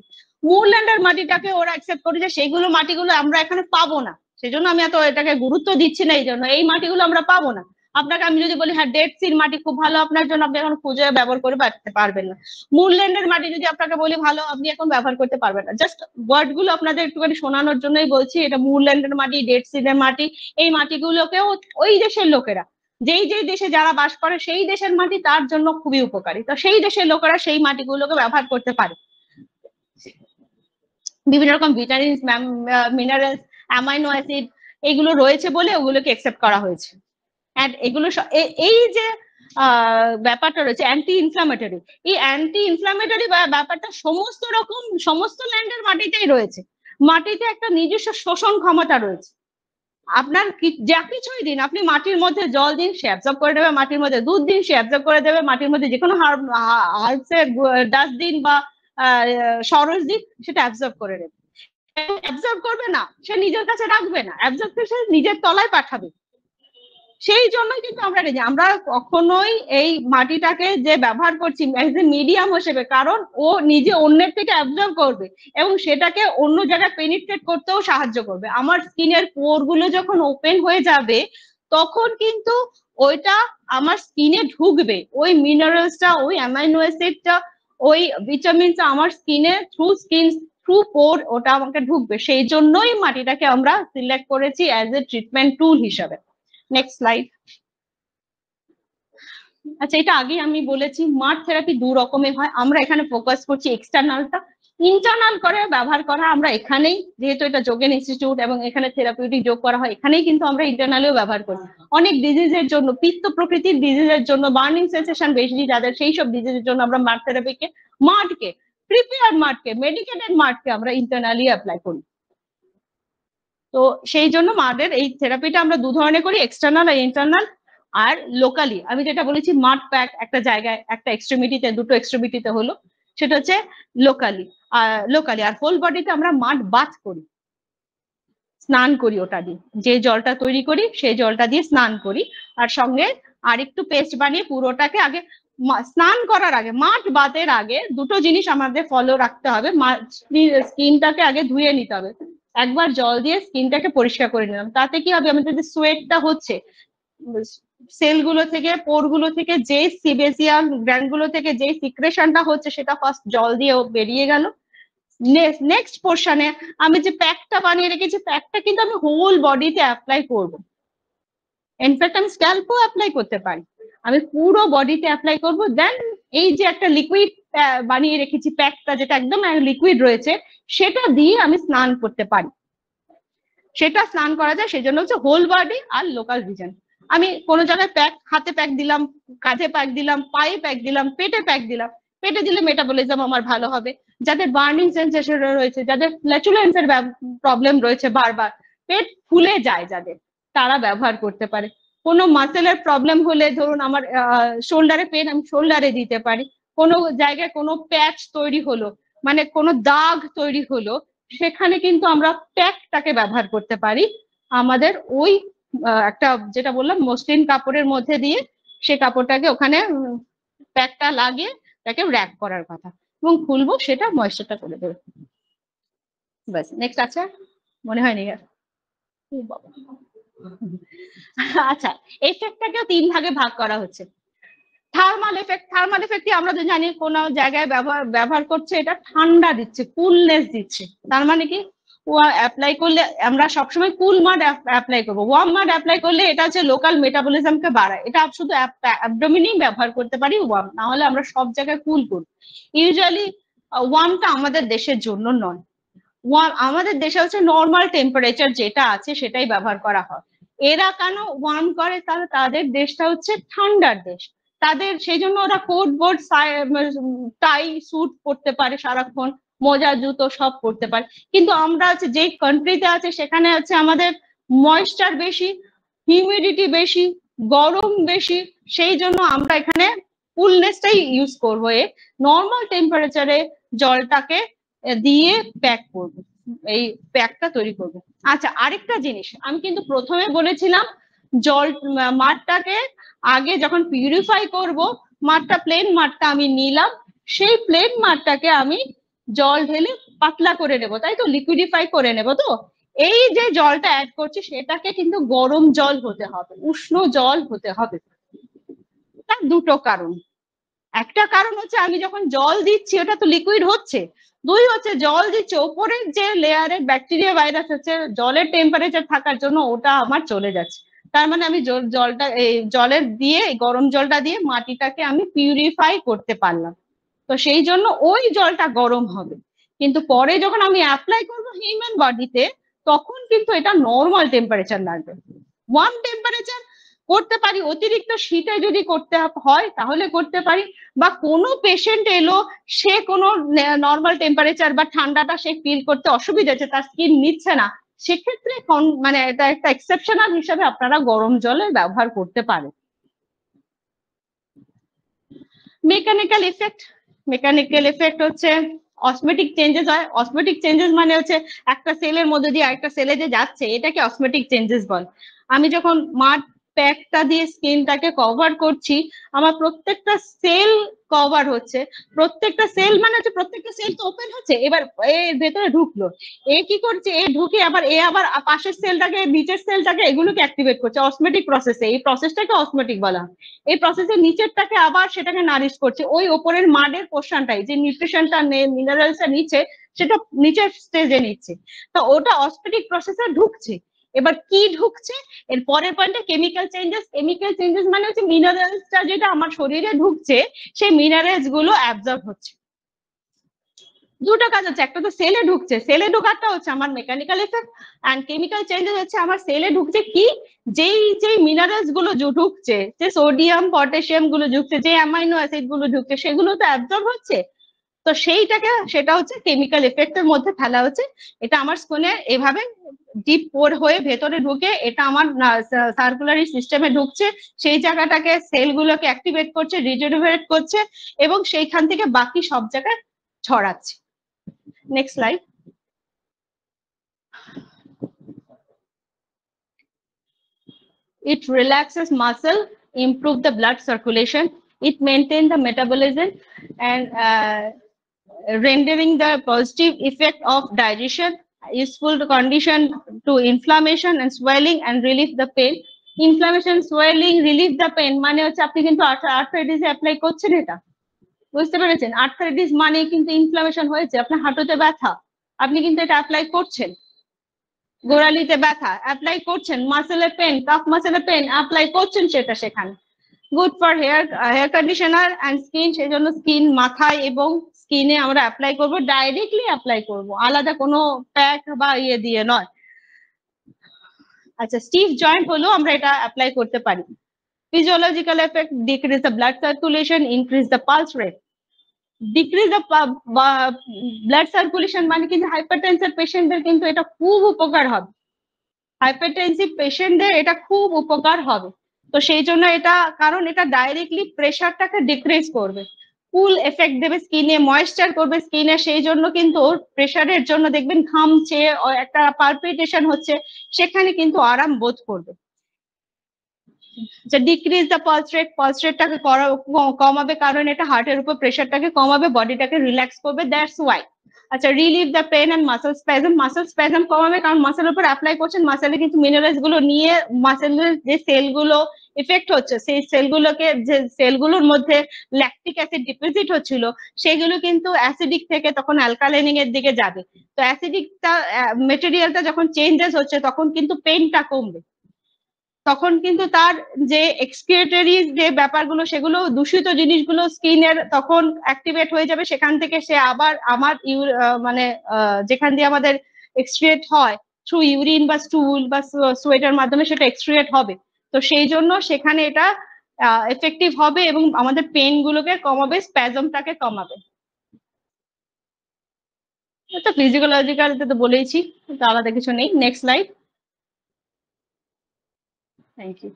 মুরল্যান্ডের মাটিটাকে ওরা অ্যাকসেপ্ট করেছে, সেগুলো মাটিগুলো আমরা এখানে পাবো না, সেজন্য আমি এত এটাকে গুরুত্ব দিচ্ছি না, এই জন্য এই মাটিগুলো আমরা পাবো না। আপনাকে আমি যদি বলি হ্যাঁ ডেড সির মাটি খুব ভালো আপনার জন্য, আপনি এখন খুঁজে ব্যবহার করে পারবেন না। মুরল্যান্ডের মাটি যদি আপনাকে বলি ভালো, আপনি এখন ব্যবহার করতে পারবেন না। জাস্ট ওয়ার্ড গুলো আপনাদের একটুখানি শোনানোর জন্যই বলছি, এটা মুরল্যান্ডের মাটি, ডেড সির মাটি, এই মাটিগুলোকেও ওই দেশের লোকেরা, যেই দেশে যারা বাস করে সেই দেশের মাটি তার জন্য খুবই উপকারী, তো সেই দেশের লোকেরা সেই মাটিগুলোকে ব্যবহার করতে পারে। বিভিন্ন রকম ভিটামিনস, মিনারেলস, অ্যামাইনো অ্যাসিড এগুলো রয়েছে বলে ওগুলোকে অ্যাকসেপ্ট করা হয়েছে। এন্ড এগুলো এই যে ব্যাপারটা রয়েছে অ্যান্টি ইনফ্লামেটরি, এই অ্যান্টি ইনফ্লামেটরি ব্যাপারটা সমস্ত ল্যান্ডের মাটিতেই রয়েছে। মাটিতে একটা নিজস্ব শোষণ ক্ষমতা রয়েছে। আপনার যা কিছুই দিন, আপনি মাটির মধ্যে জল দিন, সে অ্যাবজর্ব করে দেবে, মাটির মধ্যে দুধ দিন, সে অ্যাবজর্ব করে দেবে, মাটির মধ্যে যে কোনো হার্বসের ডাস্ট দিন বা সরস দিন, সেটা অ্যাবজর্ব করে নেবে। অ্যাবজর্ব করবে না, সে নিজের কাছে রাখবে না, অ্যাবজর্ব করে সে নিজের তলায় পাঠাবে। সেই জন্যই কিন্তু আমরা কখনোই এই মাটিটাকে যে ব্যবহার করছি মিডিয়াম হিসেবে, কারণ ও নিজে অন্যের থেকে অ্যাবজর্ব করবে এবং সেটাকে অন্য জায়গায় পেনিট্রেট করতেও সাহায্য করবে। আমার স্কিনের পোর গুলো যখন ওপেন হয়ে যাবে তখন কিন্তু ওইটা আমার স্কিনে ঢুকবে, ওই মিনারেলসটা, ওই অ্যামাইনো অ্যাসিডটা, ওই ভিটামিনটা আমার স্কিনে থ্রু পোর ওটা আমাকে ঢুকবে। সেই জন্যই মাটিটাকে আমরা সিলেক্ট করেছি অ্যাজ এ ট্রিটমেন্ট টুল হিসাবে। Next slide. আচ্ছা, এটা আগে আমি বলেছি মাড থেরাপি দু রকমের হয়, আমরা এখানে ফোকাস করছি এক্সটার্নালটা, ইন্টারনাল করে ব্যবহার করা আমরা এখানেই, যেহেতু এটা যোগেন ইনস্টিটিউট এবং এখানে থেরাপিউটিক যোগ করা হয়, এখানেই কিন্তু আমরা ইন্টারনালিও ব্যবহার করি। অনেক ডিজিজের জন্য, পিত্ত প্রকৃতির ডিজিজের জন্য, বার্নিং সেন্সেশন বেশি যাদের, সেই সব ডিজিজের জন্য আমরা মাড থেরাপিকে, মাডকে, প্রিপেয়ার মাডকে, মেডিকেটেড মাডকে আমরা ইন্টারনালি অ্যাপ্লাই করি। তো সেই জন্য মাডের এই থেরাপিটা আমরা দু ধরনের করি, এক্সটার্নাল আর ইন্টারনাল। আর লোকালি আমি যেটা বলেছি, মাড প্যাক একটা জায়গায়, একটা এক্সট্রিমিটিতে, দুটো এক্সট্রিমিটিতে হলো, সেটা হচ্ছে লোকালি। আর হোল বডিতে আমরা মাড বাথ করি, স্নান করি ওটা দিয়ে, যে জলটা তৈরি করি সেই জলটা দিয়ে স্নান করি। আর সঙ্গে আর একটু পেস্ট বানিয়ে পুরোটাকে আগে, স্নান করার আগে, মাড বাথের আগে দুটো জিনিস আমাদের ফলো রাখতে হবে। স্কিনটাকে আগে ধুয়ে নিতে হবে, একবার জল দিয়ে স্কিনটাকে পরিষ্কার করে নিলাম। তাতে কি হবে, আমাদের যে সোয়েটটা হচ্ছে সেলগুলো থেকে, পোরগুলো থেকে, যে সিবেসিয়াম গ্ল্যান্ডগুলো থেকে যে সিক্রেশনটা হচ্ছে, সেটা ফার্স্ট জল দিয়ে বেরিয়ে গেল। নেক্সট পোর্শনে আমি যে প্যাকটা বানিয়ে রেখেছি, প্যাকটা কিন্তু আমি হোল বডিতে অ্যাপ্লাই করব। ইনফ্যাক্ট আমি স্ক্যাল্পও অ্যাপ্লাই করতে পারি, আমি পুরো বডিতে অ্যাপ্লাই করব। দেন এই যে একটা লিকুইড বানিয়ে রেখেছি, প্যাকটা যেটা একদম লিকুইড রয়েছে, সেটা দিয়ে আমি স্নান করতে পারি। সেটা স্নান করা যায়, সেই জন্য হচ্ছে হোল বডি আর লোকাল রিজন। আমি কোনো জায়গায় প্যাক, হাতে প্যাক দিলাম, কাঁধে প্যাক দিলাম, পায়ে প্যাক দিলাম, পেটে প্যাক দিলাম। পেটে দিলে মেটাবলিজম আমার ভালো হবে। যাদের বার্নিং সেন্সেশন রয়েছে, যাদের ফ্ল্যাচুলেন্সের প্রবলেম রয়েছে, বারবার পেট ফুলে যায় যাদের, তারা ব্যবহার করতে পারে। কোনো মাসেলের প্রবলেম হলে, ধরুন আমার শোল্ডারে পেন, আমি শোল্ডারে দিতে পারি। কোনো জায়গায় কোনো প্যাচ তৈরি হলো, মানে কোনো দাগ তৈরি হলো, সেখানে কিন্তু আমরা প্যাকটাকে ব্যবহার করতে পারি। আমাদের ওই একটা যেটা বললাম মসলিন কাপড়ের মধ্যে দিয়ে, সে কাপড়টাকে ওখানে প্যাকটা লাগিয়ে তাকে র্যাপ করার কথা, এবং খুলবো, সেটা ময়েশ্চারটা করে দেবে। ব্যাস, নেক্সট আছে মনে হয়নি। আচ্ছা, এফেক্টটাকেও 3 ভাগে ভাগ করা হচ্ছে। থার্মাল এফেক্ট, আমরা তো জানি কোন জায়গায় ব্যবহার করছে, এটা ঠান্ডা দিচ্ছে, কুলনেস দিচ্ছে। তার মানে কি, অ্যাপ্লাই করলে আমরা সবসময় কুল মাড অ্যাপ্লাই করবো। ওয়ার্ম মাড অ্যাপ্লাই করলে এটা হচ্ছে লোকাল মেটাবলিজমকে বাড়ায়, এটা শুধু অ্যাবডোমিনেই ব্যবহার করতে পারি ওয়ার্ম, না হলে আমরা সব জায়গায় কুল করি। ইউজুয়ালি ওয়ার্মটা আমাদের দেশের জন্য নয়, আমাদের দেশে হচ্ছে নর্মাল টেম্পারেচার যেটা আছে সেটাই ব্যবহার করা হয়। এরা কেন ওয়ার্ম করে, তাহলে তাদের দেশটা হচ্ছে ঠান্ডার দেশ, তাদের সেই জন্য ওরা কোট বোর্ড টাই স্যুট পরতে পারে সারাক্ষণ, মোজা জুতো সব পরতে পারে। কিন্তু আমরা হচ্ছে যে কান্ট্রিতে আছে, সেখানে হচ্ছে আমাদের ময়েশ্চার বেশি, হিউমিডিটি বেশি, গরম বেশি, সেই জন্য আমরা এখানে কুলনেসটাই ইউজ করবো। নর্মাল টেম্পারেচারে জলটাকে দিয়ে প্যাক করবো, এই প্যাকটা তৈরি করবো। আচ্ছা, আরেকটা জিনিস আমি কিন্তু প্রথমে বলেছিলাম, জল মাঠটাকে আগে যখন পিউরিফাই করব, মাঠটা প্লেন মাঠটা আমি নিলাম, সেই প্লেন মাঠটাকে আমি জল ঢেলে পাতলা করে নেব, তাই তো, লিকুইডিফাই করে নেব। তো এই যে জলটা অ্যাড করছি, সেটাকে কিন্তু গরম জল হতে হবে, উষ্ণ জল হতে হবে। তার দুটো কারণ, একটা কারণ হচ্ছে আমি যখন জল দিচ্ছি ওটা তো লিকুইড হচ্ছে, দুই হচ্ছে জল দিচ্ছে ওপরের যে লেয়ারের ব্যাকটেরিয়া ভাইরাস হচ্ছে, জলের টেম্পারেচার থাকার জন্য ওটা আমার চলে যাচ্ছে। তার মানে আমি জলটা এই জলের দিয়ে, গরম জলটা দিয়ে মাটিটাকে আমি পিউরিফাই করতে পারলাম। তো সেই জন্য ওই জলটা গরম হবে, কিন্তু পরে যখন আমি অ্যাপ্লাই করবো হিউম্যান বডিতে, তখন কিন্তু এটা নর্মাল টেম্পারেচার লাগবে। ওয়ার্ম টেম্পারেচার করতে পারি, অতিরিক্ত শীতে যদি করতে হয় তাহলে করতে পারি, বা কোনো পেশেন্ট এলো, সে কোনো নর্মাল টেম্পারেচার বা ঠান্ডাটা সে ফিল করতে অসুবিধা হচ্ছে, তার স্কিন নিচ্ছে না, সেক্ষেত্রে মানে এটা একটা এক্সেপশনাল হিসাবে আপনারা গরম জলের ব্যবহার করতে পারেন। মেকানিক্যাল এফেক্ট হচ্ছে অসমেটিক চেঞ্জেস হয়। অসমেটিক চেঞ্জেস মানে হচ্ছে একটা সেলের মধ্যে দিয়ে আরেকটা সেলে যে যাচ্ছে, এটাকে অসমেটিক চেঞ্জেস বলে। আমি যখন মাড প্যাকটা দিয়ে স্কিনটাকে কভার করছি, আমার প্রত্যেকটা সেল কভার হচ্ছে, প্রত্যেকটা সেল মানে হচ্ছে প্রত্যেকটা সেল তো ওপেন হচ্ছে, এবার এর ভেতরে ঢুকলো, এ কি করছে, এ ঢুকে আবার পাশের সেলটাকে, নিচের সেলটাকে, এগুলোকে অ্যাক্টিভেট করছে অসমেটিক প্রসেসে। এই প্রসেসটাকে অসমেটিক বলা হয়। এই প্রসেসে নিচেরটাকে আবার সেটাকে নারিশ করছে, ওই ওপরের মাডের পোর্শনটাই, যে নিউট্রিশনটা মিনারেলসটা নিচ্ছে, সেটা নিচের স্টেজে নিচ্ছে, তো ওটা অসমেটিক প্রসেসে ঢুকছে। এবার কি ঢুকছে, এর পরের পয়েন্টে কেমিক্যাল চেঞ্জেস মানে হচ্ছে মিনারেলসটা যেটা আমার শরীরে ঢুকছে, সেই মিনারেলস গুলো অ্যাবজর্ব হচ্ছে। দুটো কাজ হচ্ছে, একটা তো সেলে ঢুকছে, সেলে ঢোকাটা হচ্ছে আমার mechanical effect, and chemical changes হচ্ছে আমার সেলে ঢুকছে কি, যেই মিনারেলস গুলো ঢুকছে, যে সোডিয়াম পটাশিয়াম গুলো ঢুকছে, যে অ্যামাইনো অ্যাসিড গুলো ঢুকছে, সেগুলো তো অ্যাবজর্ব হচ্ছে। তো সেটা হচ্ছে কেমিক্যাল এফেক্টের মধ্যে ফেলা হচ্ছে। এটা আমার স্কিনে এভাবে ডিপ পোর হয়ে ভেতরে ঢুকে এটা আমার সার্কুলারি সিস্টেমে ঢুকছে, সেই জায়গাটাকে সেলগুলোকে অ্যাক্টিভেট করছে, রিজেনারেট করছে, এবং সেইখান থেকে বাকি সব জায়গায় ছড়াচ্ছে। Next slide. It relaxes muscle, improve the blood circulation, it maintains the metabolism, and rendering the positive effect of digestion, useful condition to inflammation and swelling, and relieve the pain. Inflammation, swelling, relieve the pain মানে হচ্ছে আপনি কিন্তু arthritis apply করছেন, এটা বুঝতে পেরেছেন? Arthritis মানে কিন্তু ইনফ্লামেশন হয়েছে, আপনার হাঁটুতে ব্যথা, আপনি কিন্তু এটা অ্যাপ্লাই করছেন। গোড়ালিতে ব্যথা অ্যাপ্লাই করছেন, মাসেলের পেন, কাফ মাসেলের পেন অ্যাপ্লাই করছেন সেটা সেখানে। Good for hair conditioner and skin, সেই জন্য স্কিন মাথায় এবং স্কিনে আমরা অ্যাপ্লাই করব, ডাইরেক্টলি অ্যাপ্লাই করব, আলাদা কোনো প্যাক বা ইয়ে দিয়ে নয়। আচ্ছা, স্টিফ জয়েন্ট হলেও আমরা এটা অ্যাপ্লাই করতে পারি। Physiological effect, decrease the blood circulation, increase the pulse rate. Decrease the blood circulation মানে কিন্তু হাইপারটেনসিভ পেশেন্টদের কিন্তু এটা খুব উপকার হবে, হাইপারটেনসিভ পেশেন্টদের এটা খুব উপকার হবে। তো সেই জন্য এটা, কারণ এটা ডাইরেক্টলি প্রেশারটাকে ডিক্রিজ করবে, কুল এফেক্ট দেবে স্কিনে, ময়েশ্চার করবে স্কিনে, সেই জন্য কিন্তু প্রেশারের জন্য দেখবেন ঘামছে, একটা পালপিটেশন হচ্ছে, সেখানে কিন্তু আরাম বোধ করবে। যে ডিক্রিজ দ্য পালস রেটটাকে কমাবে, কারণ এটা হার্টের উপর প্রেশারটাকে কমাবে, বডিটাকে রিল্যাক্স করবে, দ্যাটস ওয়াই। আচ্ছা, relieve the pain and muscle spasm কমাবে, কারণ মাসেলের উপর অ্যাপ্লাই করছেন, মাসেলে কিন্তু মিনারেলস গুলো নিয়ে মাসেলের যে সেলগুলো এফেক্ট হচ্ছে, সেই সেলগুলোকে, যে সেলগুলোর মধ্যে ল্যাকটিক অ্যাসিড ডিপোজিট হচ্ছিল, সেগুলো কিন্তু অ্যাসিডিক থেকে তখন অ্যালকালাইনিং এর দিকে যাবে। তো অ্যাসিডিকটা মেটেরিয়ালটা যখন চেঞ্জেস হচ্ছে, তখন কিন্তু পেনটা কমবে, তখন কিন্তু তার যে এক্সক্রিয়েটরি যে ব্যাপারগুলো, সেগুলো দূষিত জিনিসগুলো স্কিনের তখন অ্যাক্টিভেট হয়ে যাবে, সেখান থেকে সে আবার আমার মানে যেখান দিয়ে আমাদের এক্সক্রিয়েট হয় থ্রু ইউরিন বা স্টুল বা সোয়েটের মাধ্যমে সেটা এক্সক্রিয়েট হবে। তো সেই জন্য সেখানে এটা এফেক্টিভ হবে এবং আমাদের পেন গুলোকে কমাবে, স্প্যাজমটাকে কমাবে। তো ফিজিওলজিক্যাল তো বলেইছি, তো আলাদা কিছু নেই। Next slide. Thank you.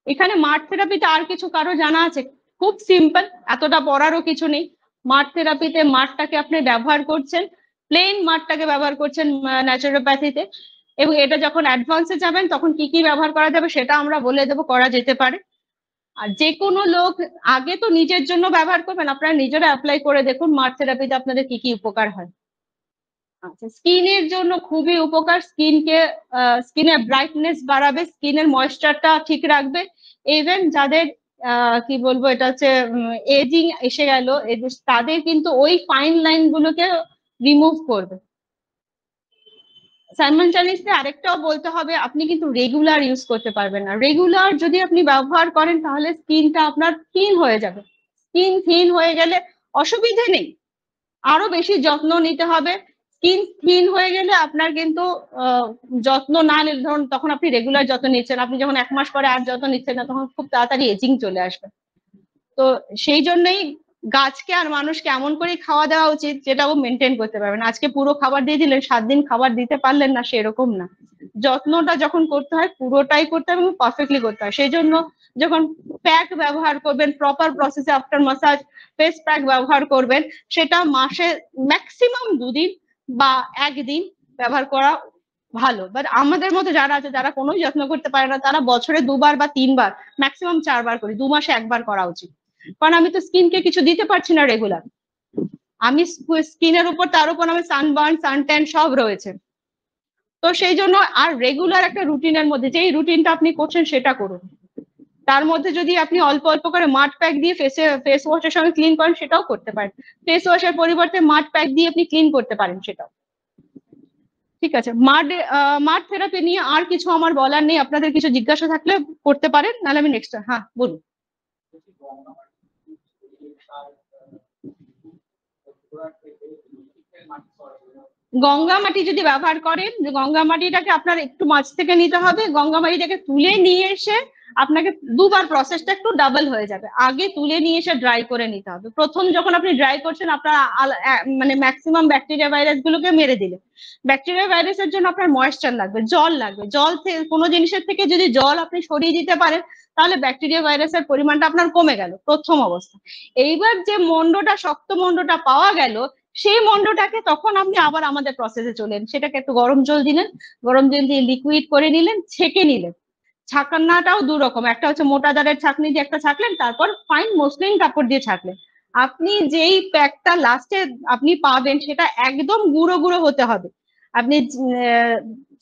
এখানে মাঠ থেরাপিতে আর কিছু কারো জানা আছে? খুব সিম্পল, এতটা পড়ারও কিছু নেই। মাঠ থেরাপিতে মাঠটাকে আপনি ব্যবহার করছেন, প্লেন মাঠটাকে ব্যবহার করছেন ন্যাচুরোপ্যাথিতে, এবং এটা যখন অ্যাডভান্সে যাবেন তখন কি কি ব্যবহার করা যাবে সেটা আমরা বলে দেবো, করা যেতে পারে। আর যে কোনো লোক আগে তো নিজের জন্য ব্যবহার করবেন, আপনারা নিজেরা অ্যাপ্লাই করে দেখুন মাঠ থেরাপিতে আপনাদের কি কি উপকার হয়। আচ্ছা, স্কিনের জন্য খুবই উপকার, স্কিনের ব্রাইটনেস বাড়াবে, স্কিনের ময়েশ্চারটা ঠিক রাখবে, ইভেন যাদের কি বলবো, এটা হচ্ছে এজিং এসে গেল, তাদের কিন্তু ওই ফাইন লাইন গুলোকে রিমুভ করবে। সাইমালটেনিয়াসলি আরেকটাও বলতে হবে, আপনি কিন্তু রেগুলার ইউজ করতে পারবেন না। রেগুলার যদি আপনি ব্যবহার করেন তাহলে স্কিনটা আপনার থিন হয়ে যাবে, স্কিন থিন হয়ে গেলে অসুবিধে নেই, আরো বেশি যত্ন নিতে হবে। স্কিন থিন হয়ে গেলে আপনার কিন্তু যত্ন না নিলে, ধরুন তখন আপনি রেগুলার যত্ন নিচ্ছেন, আপনি যখন 1 মাস পরে আর যত্ন নিচ্ছেন না, তখন খুব তাড়াতাড়ি এজিং চলে আসবে। তো সেই জন্যই গাছকে আর মানুষকে এমন করে খাওয়া দেওয়া উচিত যেটা ও মেনটেন করতে পারবেন। আজকে পুরো খাবার দিয়ে দিলেন, 7 দিন খাবার দিতে পারলেন না, সেরকম না। যত্নটা যখন করতে হয় পুরোটাই করতে হবে এবং পারফেক্টলি করতে হয়। সেই জন্য যখন প্যাক ব্যবহার করবেন, প্রপার প্রসেসে আফটার মাসাজ ফেস প্যাক ব্যবহার করবেন, সেটা মাসে ম্যাক্সিমাম 2 দিন বা 1 দিন ব্যবহার করা ভালো। বাট আমাদের মতো যারা আছে, যারা কোনো যত্ন করতে পারে না, তারা বছরে 2 বার বা 3 বার, ম্যাক্সিমাম 4 বার করি, 2 মাসে 1 বার করা উচিত। কারণ আমি তো স্কিনকে কিছু দিতে পারছি না রেগুলার, আমি স্কিনের উপর, তার উপর আমার সানবার্ন, সানট্যান সব রয়েছে। তো সেই জন্য আর রেগুলার একটা রুটিনের মধ্যে, যেই রুটিনটা আপনি করছেন সেটা করুন। তার মধ্যে যদি আপনি অল্প অল্প করে মাড প্যাক দিয়ে ফেস ওয়াশের সঙ্গে ক্লিন করেন, সেটাও করতে পারেন। ফেস ওয়াশের পরিবর্তে মাড প্যাক দিয়ে আপনি ক্লিন করতে পারেন, সেটাও ঠিক আছে। মাড থেরাপি নিয়ে আর কিছু আমার বলার নেই, আপনাদের কিছু জিজ্ঞাসা থাকলে করতে পারেন, নাহলে আমি নেক্সট। হ্যাঁ বলুন। গঙ্গা মাটি যদি ব্যবহার করেন, গঙ্গা মাটিটাকে আপনার একটু মাছ থেকে নিতে হবে, গঙ্গা মাটিটাকে তুলে নিয়ে এসে আপনাকে দুবার প্রসেসটা একটু ডাবল হয়ে যাবে। আগে তুলে নিয়ে এসে ড্রাই করে নিতে হবে। প্রথম যখন আপনি ড্রাই করছেন আপনার মানে ম্যাক্সিমাম ব্যাকটেরিয়া ভাইরাস গুলোকে মেরে দিলে। ব্যাকটেরিয়া ভাইরাসের জন্য আপনার ময়েশ্চার লাগবে, জল লাগবে। জল কোনো জিনিসের থেকে যদি জল আপনি সরিয়ে দিতে পারেন তাহলে ব্যাকটেরিয়া ভাইরাসের পরিমাণটা আপনার কমে গেল প্রথম অবস্থা। এইবার যে মন্ডটা, শক্ত মন্ডটা পাওয়া গেল, সেই মন্ডটাকে তখন আপনি আবার আমাদের প্রসেসে চলেন। সেটাকে একটু গরম জল দিলেন, গরম জল দিয়ে লিকুইড করে নিলেন, ছেঁকে নিলেন। ছাকানোটাও দু রকম, একটা হচ্ছে মোটা দাঁড়ের ছাকনি দিয়ে একটা ছাকলেন, তারপর ফাইন মসলিন কাপড় দিয়ে ছাকলেন। আপনি যেই প্যাকটা লাস্টে আপনি পাবেন সেটা একদম গুঁড়ো গুঁড়ো হতে হবে। আপনি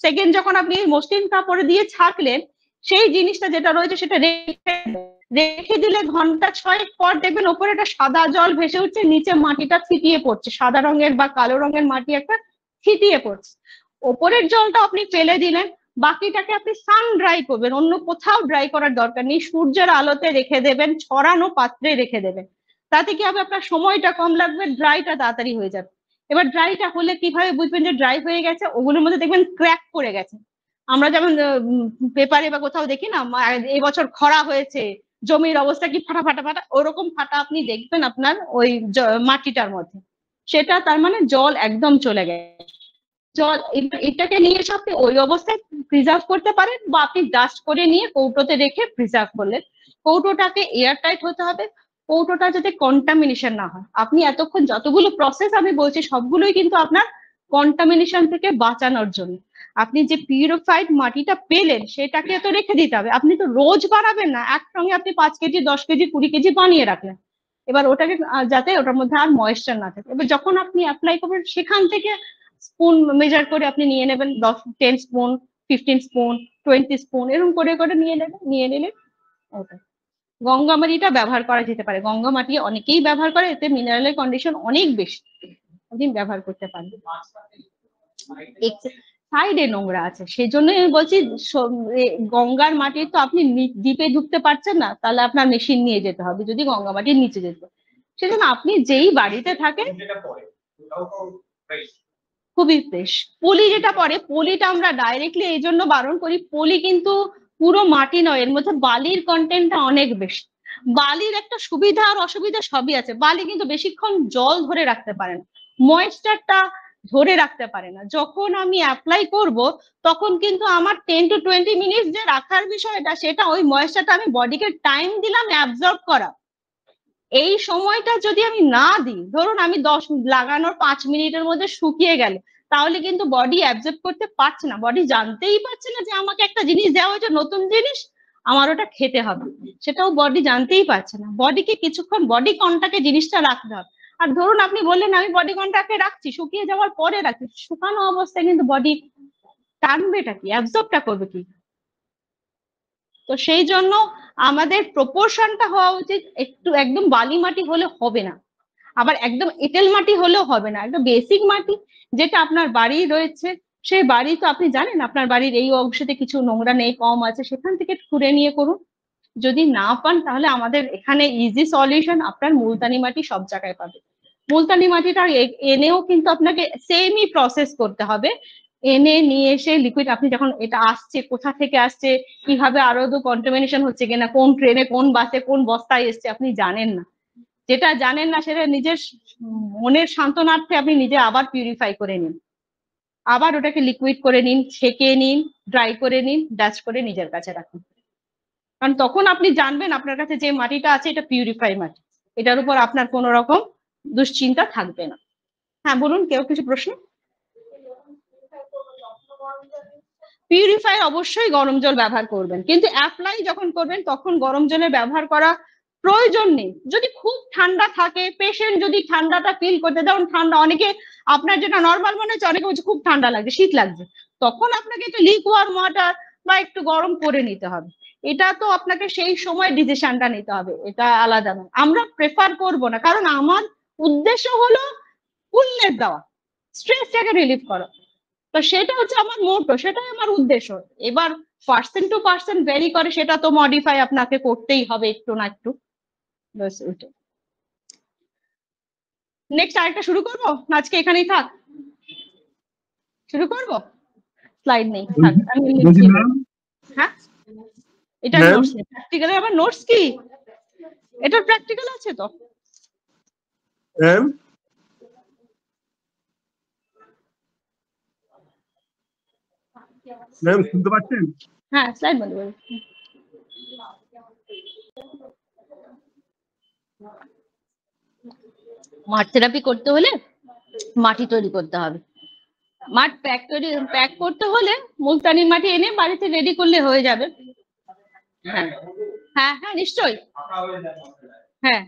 সেকেন্ড যখন আপনি মসলিন কাপড় দিয়ে ছাকলেন, সেই জিনিসটা যেটা রয়েছে সেটা রেখে দিলে ঘন্টা 6 পর দেখবেন ওপরে একটা সাদা জল ভেসে উঠছে, নিচে মাটিটা ছিটিয়ে পড়ছে, সাদা রঙের বা কালো রঙের মাটি একটা ছিটিয়ে পড়ছে। ওপরের জলটা আপনি ফেলে দিলেন, বাকিটাকে আপনি সান ড্রাই করবেন, অন্য কোথাও ড্রাই করার দরকার নেই, সূর্যের আলোতে রেখে দেবেন, ছড়ানো পাত্রে রেখে দেবেন। তাতে কি হবে, আপনার সময়টা কম লাগবে, ড্রাইটা তাড়াতাড়ি হয়ে যাবে। এবার ড্রাইটা হলে কিভাবে বুঝবেন যে ড্রাই হয়ে গেছে? ওগুলোর মধ্যে দেখবেন ক্র্যাক পড়ে গেছে। আমরা যেমন পেপারে বা কোথাও দেখি না, এবছর খরা হয়েছে, জমির অবস্থা কি ফাটা ফাটা ফাটা, ওরকম ফাটা আপনি দেখবেন আপনার ওই মাটিটার মধ্যে। সেটা তার মানে জল একদম চলে গেছে। জল এটাকে নিয়ে এসে আপনি ওই অবস্থায় প্রিজার্ভ করতে পারেন, বা আপনি ডাস্ট করে নিয়ে কৌটোতে রেখে প্রিজার্ভ করলেন। কৌটোটাকে এয়ার টাইট হতে হবে, কৌটোটা যাতে কন্টামিনেশন না হয়। আপনি এতক্ষণ যতগুলো প্রসেস আমি বলছি সবগুলোই কিন্তু আপনার কন্টামিনেশন থেকে বাঁচানোর জন্য। আপনি যে পিউরিফাইড মাটিটা পেলেন সেটাকে তো রেখে দিতে হবে। আপনি তো রোজ বানাবেন না, একসঙ্গে আপনি 5 কেজি 10 কেজি 20 কেজি বানিয়ে রাখলেন। এবার ওটাকে যাতে ওটার মধ্যে আর ময়েশ্চার না থাকে, এবার যখন আপনি অ্যাপ্লাই করবেন সেখান থেকে স্পুন মেজার করে আপনি নিয়ে নেবেন, 10 স্পুন 15 স্পুন 20 স্পুন এরকম করে করে নিয়ে নেবেন। নিয়ে নিলে ওটা গঙ্গা মাটিটা ব্যবহার করা যেতে পারে। গঙ্গা মাটি অনেকেই ব্যবহার করে, এতে মিনারেলের কন্ডিশন অনেক বেশি, আপনি ব্যবহার করতে পারেন। সাইডে নোংরা আছে, সেই জন্য আমি বলছি গঙ্গার মাটি তো আপনি দ্বীপে ঢুকতে পারছেন না, তাহলে আপনার মেশিন নিয়ে যেতে হবে যদি গঙ্গা মাটির নিচে যেতে। সেজন্য আপনি যেই বাড়িতে থাকেন খুবই ফ্রেশ। পলি যেটা পড়ে, পলিটা আমরা ডাইরেক্টলি এই জন্য বারণ করি, পলি কিন্তু পুরো মাটি নয়, এর মধ্যে বালির কন্টেন্টটা অনেক বেশি। বালির একটা সুবিধা আর অসুবিধা সবই আছে। বালি কিন্তু বেশিক্ষণ জল ধরে রাখতে পারে না, ময়েশ্চারটা ধরে রাখতে পারে না। যখন আমি অ্যাপ্লাই করব তখন কিন্তু আমার 10 to 20 মিনিট যে রাখার বিষয়টা, সেটা ওই ময়েশ্চারটা আমি বডিকে টাইম দিলাম অ্যাবজর্ব করা। এই সময়টা যদি আমি না দিই, ধরুন আমি 10 লাগানোর 5 মিনিটের মধ্যে শুকিয়ে গেল, তাহলে কিন্তু বডি অ্যাবজর্ব করতে পারছে না, বডি জানতেই পারছে না যে আমাকে একটা জিনিস দেওয়া হয়েছে, নতুন জিনিস, আমার ওটা খেতে হবে, সেটাও বডি জানতেই পারছে না। বডিকে কিছুক্ষণ বডি কন্টাক্টে জিনিসটা রাখতে হবে। আর ধরুন আপনি বললেন আমি বডি কন্টাক্টে রাখছি, শুকিয়ে যাওয়ার পরে রাখছি, শুকানো অবস্থায় কিন্তু বডি টানবেটা কি, অ্যাবজর্বটা করবে কি? তো সেই জন্য আমাদের প্রপোর্শনটা হওয়া উচিত, একটু একদম বালি মাটি হলে হবে না, আবার একদম এঁটেল মাটি হলেও হবে না। একদম বেসিক মাটি যেটা আপনার বাড়ি রয়েছে, সেই বাড়ি তো আপনি জানেন আপনার বাড়ির এই অংশতে কিছু নোংরা নেই, কম আছে, সেখান থেকে খুঁড়ে নিয়ে করুন। যদি না পান তাহলে আমাদের এখানে ইজি সলিউশন, আপনার মুলতানি মাটি সব জায়গায় পাবে। মুলতানি মাটিটা এনেও কিন্তু আপনাকে সেমই প্রসেস করতে হবে, এনে নিয়ে এসে লিকুইড, আপনি যখন এটা আসছে কোথা থেকে আসছে, কিভাবে আরো তো কন্টামিনেশন হচ্ছে কিনা, কোন ট্রেনে কোন বাসে কোন বস্তায় এসছে আপনি জানেন না। যেটা জানেন না সেটা নিজের মনের সান্ত্বনার্থে আপনি নিজে আবার পিউরিফাই করে নিন, আবার ওটাকে লিকুইড করে নিন, ছেঁকে নিন, ড্রাই করে নিন, ডাস্ট করে নিজের কাছে রাখুন। কারণ তখন আপনি জানবেন আপনার কাছে যে মাটিটা আছে এটা পিউরিফাই মাটি, এটার উপর আপনার কোনো রকম দুশ্চিন্তা থাকবে না। হ্যাঁ বলুন, কেউ কিছু প্রশ্ন? পিউরিফায়ার অবশ্যই গরম জল ব্যবহার করবেন, কিন্তু অ্যাপ্লাই যখন করবেন তখন গরম জলের ব্যবহার করা প্রয়োজন নেই। যদি খুব ঠান্ডা থাকে, পেশেন্ট যদি ঠান্ডাটা ফিল করতে, যেমন ঠান্ডা অনেকে, আপনার যেটা নর্মাল মনে হচ্ছে অনেকে বলছে খুব ঠান্ডা লাগছে, শীত লাগছে, তখন আপনাকে একটু লিকুয়ার ওয়াটার বা একটু গরম করে নিতে হবে। এটা তো আপনাকে সেই সময় ডিসিশনটা নিতে হবে, এটা আলাদা নয়। আমরা প্রেফার করব না, কারণ আমার উদ্দেশ্য হলো কুলনেস দেওয়া, স্ট্রেসটাকে রিলিফ করা। তো সেটা হচ্ছে আমার মোটো, সেটাই আমার উদ্দেশ্য। এবার পার্সন টু পার্সন ভেরি করে, সেটা তো মডিফাই আপনাকে করতেই হবে একটু না একটু, ব্যাস ওইটাই। নেক্সট আরেকটা শুরু করবো, আজকে এখানেই থাক, শুরু করবো। স্লাইড নেই, থাক আমি লিখিয়ে দেবো। হ্যাঁ এটা নোটস, প্র্যাকটিক্যালের আবার নোটস কি, এটার প্র্যাকটিক্যাল আছে তো। ম্যাম শুনতে পাচ্ছেন? হ্যাঁ স্লাইড বন্ধ করুন। মাঠ থেরাপি করতে হলে মাটি তৈরি করতে হবে। মাঠ প্যাক করতে হলে মুলতানি মাটি এনে বাড়িতে রেডি করলে হয়ে যাবে। হ্যাঁ হ্যাঁ হ্যাঁ নিশ্চয়ই। হ্যাঁ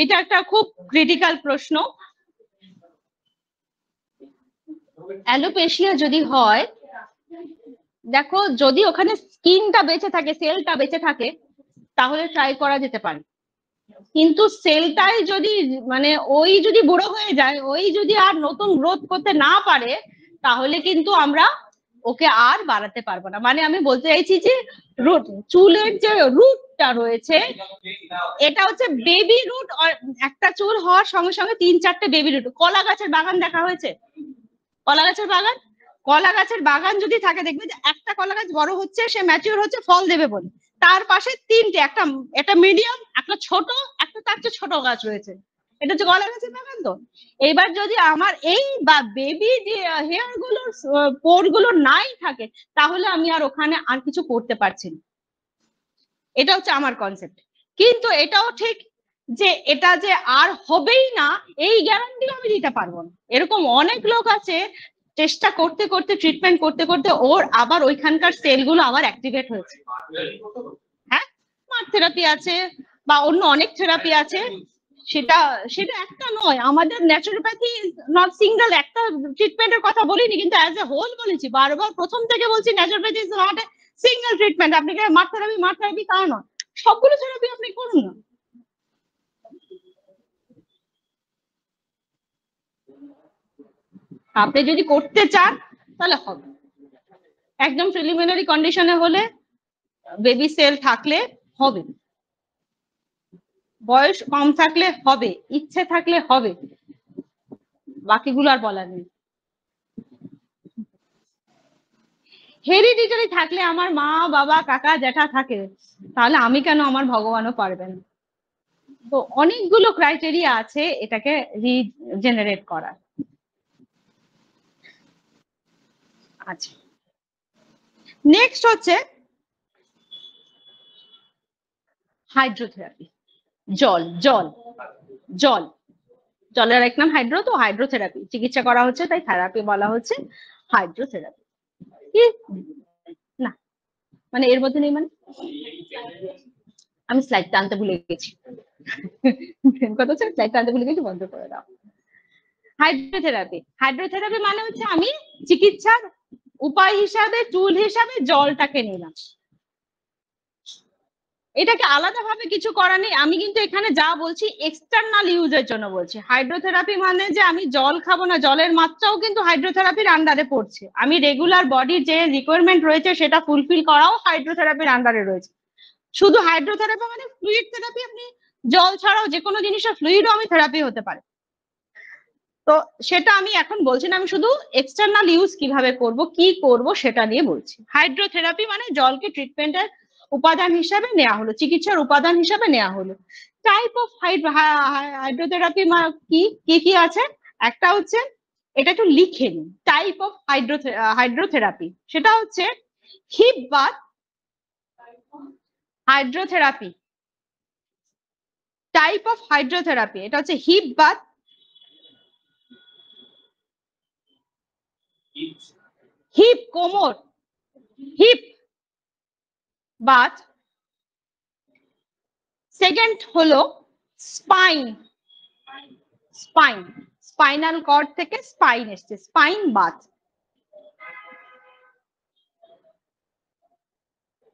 এটা একটা খুব ক্রিটিক্যাল প্রশ্ন। অ্যালোপেশিয়া যদি হয়, দেখো যদি ওখানে স্কিনটা বেঁচে থাকে, সেলটা বেঁচে থাকে, তাহলে ট্রাই করা যেতে পারে। কিন্তু সেলটাই যদি মানে ওই যদি বুড়ো হয়ে যায়, ওই যদি আর নতুন গ্রোথ করতে না পারে, তাহলে কিন্তু আমরা ওকে আর বাড়াতে পারবো না। মানে আমি বলতে চাইছি যে রুট, চুলের যে রুটটা রয়েছে, এটা হচ্ছে বেবি রুট। একটা চুল হওয়ার সঙ্গে সঙ্গে 3-4টে বেবি রুট। কলা গাছের বাগান দেখা হয়েছে? কলা গাছের বাগান, কলা গাছের বাগান যদি থাকে দেখবে যে একটা কলা গাছ বড় হচ্ছে, সে ম্যাচিওর হচ্ছে ফল দেবে বলে, তার পাশে 3টে, একটা মিডিয়াম, একটা ছোট, একটা তার চেয়ে ছোট গাছ রয়েছে। এটা হচ্ছে কলা গাছের বাগান। তো এবার যদি আমার এই বা বেবি যে হেয়ার গুলোর পোর গুলো নাই থাকে, তাহলে আমি আর ওখানে আর কিছু করতে পারছি না। এটা হচ্ছে আমার কনসেপ্ট। কিন্তু এটাও ঠিক যে এটা যে আর হবেই না এই গ্যারান্টি আমি দিতে পারবো না। এরকম অনেক লোক আছে চেষ্টা করতে করতে, ট্রিটমেন্ট করতে করতে ওর আবার ওইখানকার সেলগুলো আবার অ্যাক্টিভেট হয়েছে। হ্যাঁ স্মার্ট থেরাপি আছে বা অন্য অনেক থেরাপি আছে, সেটা সেটা একটা নয়। আমাদের ন্যাচুরোপ্যাথি নট সিঙ্গেল একটা ট্রিটমেন্টের কথা বলিনি, কিন্তু অ্যাজ এ হোল বলেছি, বারবার প্রথম থেকে বলছি naturopathy is not a single treatment. আপনি মাঠ থেরাপি তা নয়, সবগুলো থেরাপি আপনি করুন না। আপনি যদি করতে চান তাহলে হবে। একদম প্রিলিমিনারি কন্ডিশনে হলে, বেবি সেল থাকলে হবে, বয়স কম থাকলে হবে, ইচ্ছে থাকলে হবে, বাকিগুলো আর বলার নেই। হেরিডিটারি থাকলে আমার মা বাবা কাকা জ্যাঠা থাকে, তাহলে আমি কেন, আমার ভগবানও পারবেন। তো অনেকগুলো ক্রাইটেরিয়া আছে এটাকে রিজেনারেট করার। আচ্ছা নেক্সট হচ্ছে হাইড্রোথেরাপি। জল জল জল জলের এক নাম হাইড্রো, তো হাইড্রোথেরাপি চিকিৎসা করা হচ্ছে, তাই থেরাপি বলা হচ্ছে হাইড্রোথেরাপি। কি না মানে এর মধ্যে নেই, মানে আমি স্লাইড টানতে ভুলে গেছি। কথা হচ্ছে স্লাইড টানতে ভুলে গেছি, বন্ধ করে দাও। হাইড্রোথেরাপি, হাইড্রোথেরাপি মানে হচ্ছে আমি চিকিৎসার উপায় হিসাবে, টুল হিসাবে জলটাকে নিলাম। এটাকে আলাদাভাবে কিছু করা নেই। আমি কিন্তু এখানে যা বলছি এক্সটার্নাল ইউজের জন্য বলছি। হাইড্রোথেরাপি মানে যে আমি জল খাবো না, জলের মাত্রাও কিন্তু হাইড্রোথেরাপির আন্ডারে পড়ছে। আমি রেগুলার বডির যে রিকোয়ারমেন্ট রয়েছে সেটা ফুলফিল করাও হাইড্রোথেরাপির আন্ডারে রয়েছে। শুধু হাইড্রোথেরাপি মানে ফ্লুইড থেরাপি, আপনি জল ছাড়াও যে কোনো জিনিসের ফ্লুইডও আমি থেরাপি হতে পারে। তো সেটা আমি এখন বলছি না, আমি শুধু এক্সটার্নাল ইউজ কিভাবে করব, কি করব সেটা নিয়ে বলছি। হাইড্রোথেরাপি মানে জলকে ট্রিটমেন্টের উপাদান হিসাবে নেওয়া হলো, চিকিৎসার উপাদান হিসাবে নেওয়া হলো। টাইপ অফ হাইড্রোথেরাপি কি কি কি আছে, একটা হচ্ছে, এটা একটু লিখে নিন, টাইপ অফ হাইড্রোথেরাপি, সেটা হচ্ছে hip bath hydrotherapy. Type of hydrotherapy এটা হচ্ছে হিপ বাথ, হিপ কোমর, হিপ বাথ। সেকেন্ড হলো স্পাইন, স্পাইন, স্পাইনাল কর্ড থেকে স্পাইন এসছে, স্পাইন বাথ।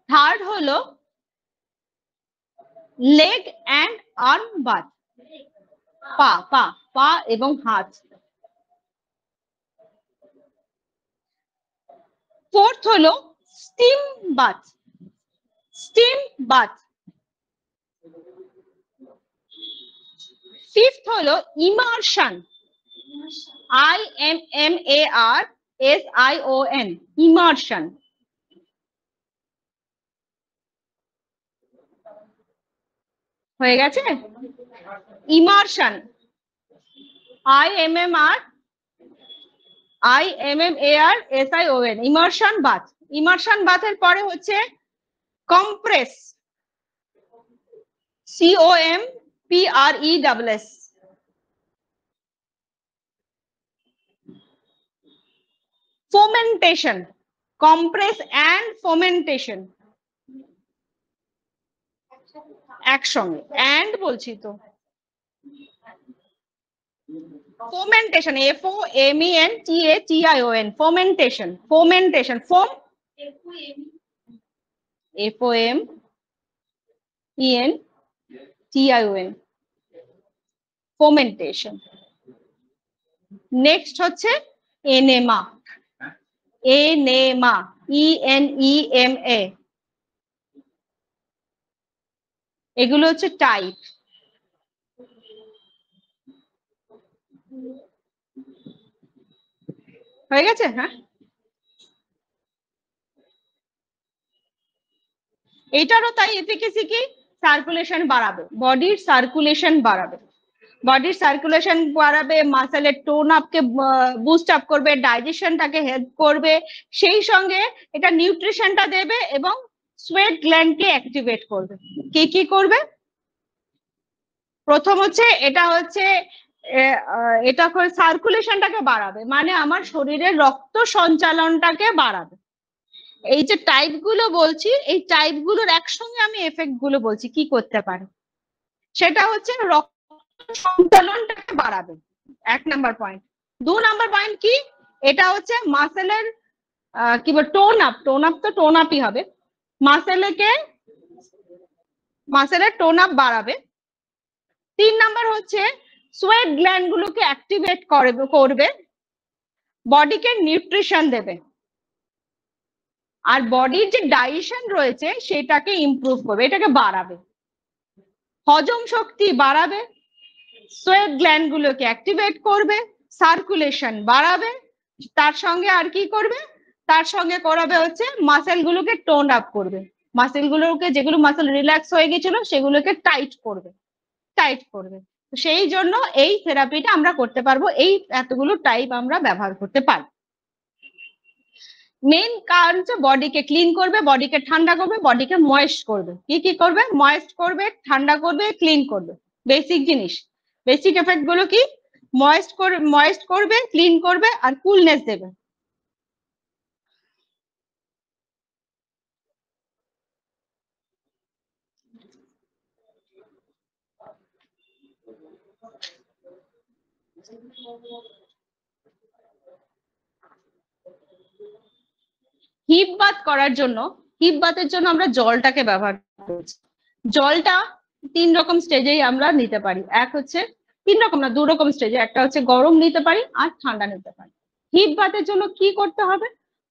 থার্ড হলো লেগ অ্যান্ড আর্ম বাথ, পা পা পা এবং হাত। ফোর্থ হলো steam bath, steam bath. Fifth হলো ইমার্শন, IMMARSION, ইমার্শন। হয়ে গেছে? Immersion, IMMARSION, immersion bath. Immersion বাথের পরে হচ্ছে compress, COMPRESS। Fomentation, compress and fomentation একসঙ্গে, অ্যান্ড বলছি তো। ফোমেন্টেশন, FOMENTATION, ফোমেন্টেশন, ফোমেন্টেশন, ফোম, FOMENTATION, ফোমেন্টেশন। নেক্সট হচ্ছে এনেমা, এনেমা, ENEMA। এগুলো হচ্ছে টাইপ। হয়ে গেছে? হ্যাঁ, এটারও তাই এফিকেসি কি, সার্কুলেশন বাড়াবে, বডির সার্কুলেশন বাড়াবে, বডির সার্কুলেশন বাড়াবে, মাসেলের টোন আপকে বুস্ট আপ করবে, ডাইজেশনটাকে হেল্প করবে, সেই সঙ্গে এটা নিউট্রিশনটা দেবে এবং সোয়েট গ্ল্যান্ডকে অ্যাক্টিভেট করবে। কি কি করবে? প্রথম হচ্ছে এটা হচ্ছে এটা সার্কুলেশনটাকে বাড়াবে, মানে আমার শরীরের রক্ত সঞ্চালনটাকে বাড়াবে। এই যে টাইপ গুলো বলছি, এই টাইপ গুলোর একসঙ্গে আমি এফেক্ট গুলো বলছি কি করতে পারে। সেটা হচ্ছে রক্ত সঞ্চালনটাকে বাড়াবে, 1 নাম্বার পয়েন্ট। 2 নাম্বার পয়েন্ট কি, এটা হচ্ছে মাসেলের কি বল, টোন আপ, টোন আপ তো টোন আপই হবে, মাসেলের টোন আপ বাড়াবে। 3 নাম্বার হচ্ছে সোয়েট গ্ল্যান্ড গুলোকে অ্যাক্টিভেট করবে, বডিকে নিউট্রিশন দেবে, আর বডির যে ডাইজেশন রয়েছে সেটাকে ইমপ্রুভ করবে, এটাকে বাড়াবে, হজম শক্তি বাড়াবে, সোয়েট গ্ল্যান্ড গুলোকে অ্যাক্টিভেট করবে, সার্কুলেশন বাড়াবে। তার সঙ্গে আর কি করবে? তার সঙ্গে করাবে হচ্ছে মাসেল গুলোকে টোন আপ করবে, মাসেল গুলোকে, যেগুলো মাসেল রিল্যাক্স হয়ে গেছিল সেগুলোকে টাইট করবে, টাইট করবে। সেই জন্য এই থেরাপিটা আমরা করতে পারবো, এই এতগুলো টাইপ আমরা ব্যবহার করতে পারবো। মেইন কারণ হচ্ছে বডিকে ক্লিন করবে, বডিকে ঠান্ডা করবে, বডিকে ময়েস্ট করবে। কি কি করবে? ময়েস্ট করবে, ঠান্ডা করবে, ক্লিন করবে। বেসিক জিনিস, বেসিক এফেক্ট গুলো কি? ময়েস্ট করবে, ক্লিন করবে, আর কুলনেস দেবে। হিপ বাথ করার জন্য, হিপ বাথের জন্য আমরা জলটাকে ব্যবহার করছি। জলটা 3 রকম স্টেজেই আমরা নিতে পারি। এক হচ্ছে 3 রকম না, 2 রকম স্টেজে, একটা হচ্ছে গরম নিতে পারি আর ঠান্ডা নিতে পারি। হিপ বাথের জন্য কি করতে হবে?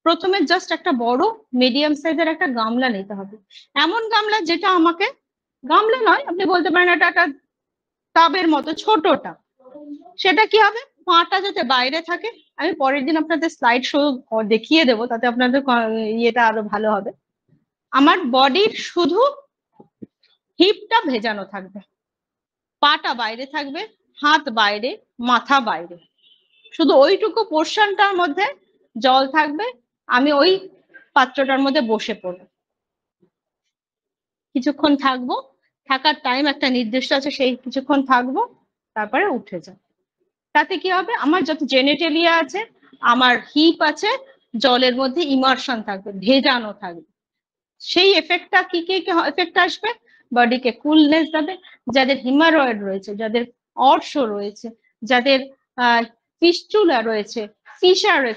প্রথমে জাস্ট একটা বড় মিডিয়াম সাইজের একটা গামলা নিতে হবে, এমন গামলা যেটা আমাকে, গামলা নয় আপনি বলতে পারেন এটা একটা টাবের মতো ছোটটা। সেটা কি হবে? পাটা যাতে বাইরে থাকে। আমি পরের দিন আপনাদের স্লাইড শো দেখিয়ে দেবো, তাতে আপনাদের ইয়েটা আরো ভালো হবে। আমার বডির শুধু হিপটা ভেজানো থাকবে, পাটা বাইরে থাকবে, হাত বাইরে, মাথা বাইরে, শুধু ওইটুকু পোর্শনটার মধ্যে জল থাকবে। আমি ওই পাত্রটার মধ্যে বসে পড়বো, কিছুক্ষণ থাকবো, থাকার টাইম একটা নির্দিষ্ট আছে, সেই কিছুক্ষণ থাকবো, তারপরে উঠে যাব। তাতে কি হবে? আমার যত জেনেটেলিয়া আছে, আমার হিপ আছে, জলের মধ্যে ইমার্শন থাকবে, ভেজানো থাকবে। সেই এফেক্টটা কি কি এফেক্ট আসবে? বডিকে কুলনেস দেবে, যাদের হিমারয়েড রয়েছে, যাদের অর্শ রয়েছে, যাদের ফিস্টুলা রয়েছে,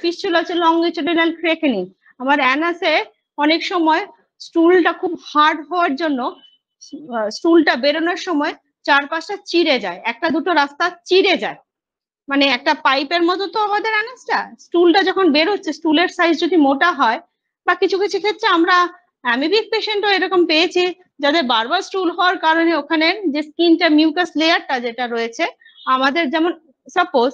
ফিস্টুলা হচ্ছে লংগিটিউডিনাল ক্রেকনিং। আমার অ্যানাসে অনেক সময় স্টুলটা খুব হার্ড হওয়ার জন্য স্টুলটা বেরোনোর সময় 4-5টা চিড়ে যায়, একটা দুটো রাস্তা চিড়ে যায়, মানে একটা পাইপের মতো তো আমাদের অ্যানাসটা। স্টুলটা যখন বেরোচ্ছে, স্টুলের সাইজ যদি মোটা হয়, বা কিছু কিছু ক্ষেত্রে আমরা অ্যামিবিক পেশেন্টও এরকম পেয়েছি যাদের বারবার স্টুল হওয়ার কারণে ওখানে যে স্কিনটা মিউকাস লেয়ারটা যেটা রয়েছে, আমাদের যেমন সাপোজ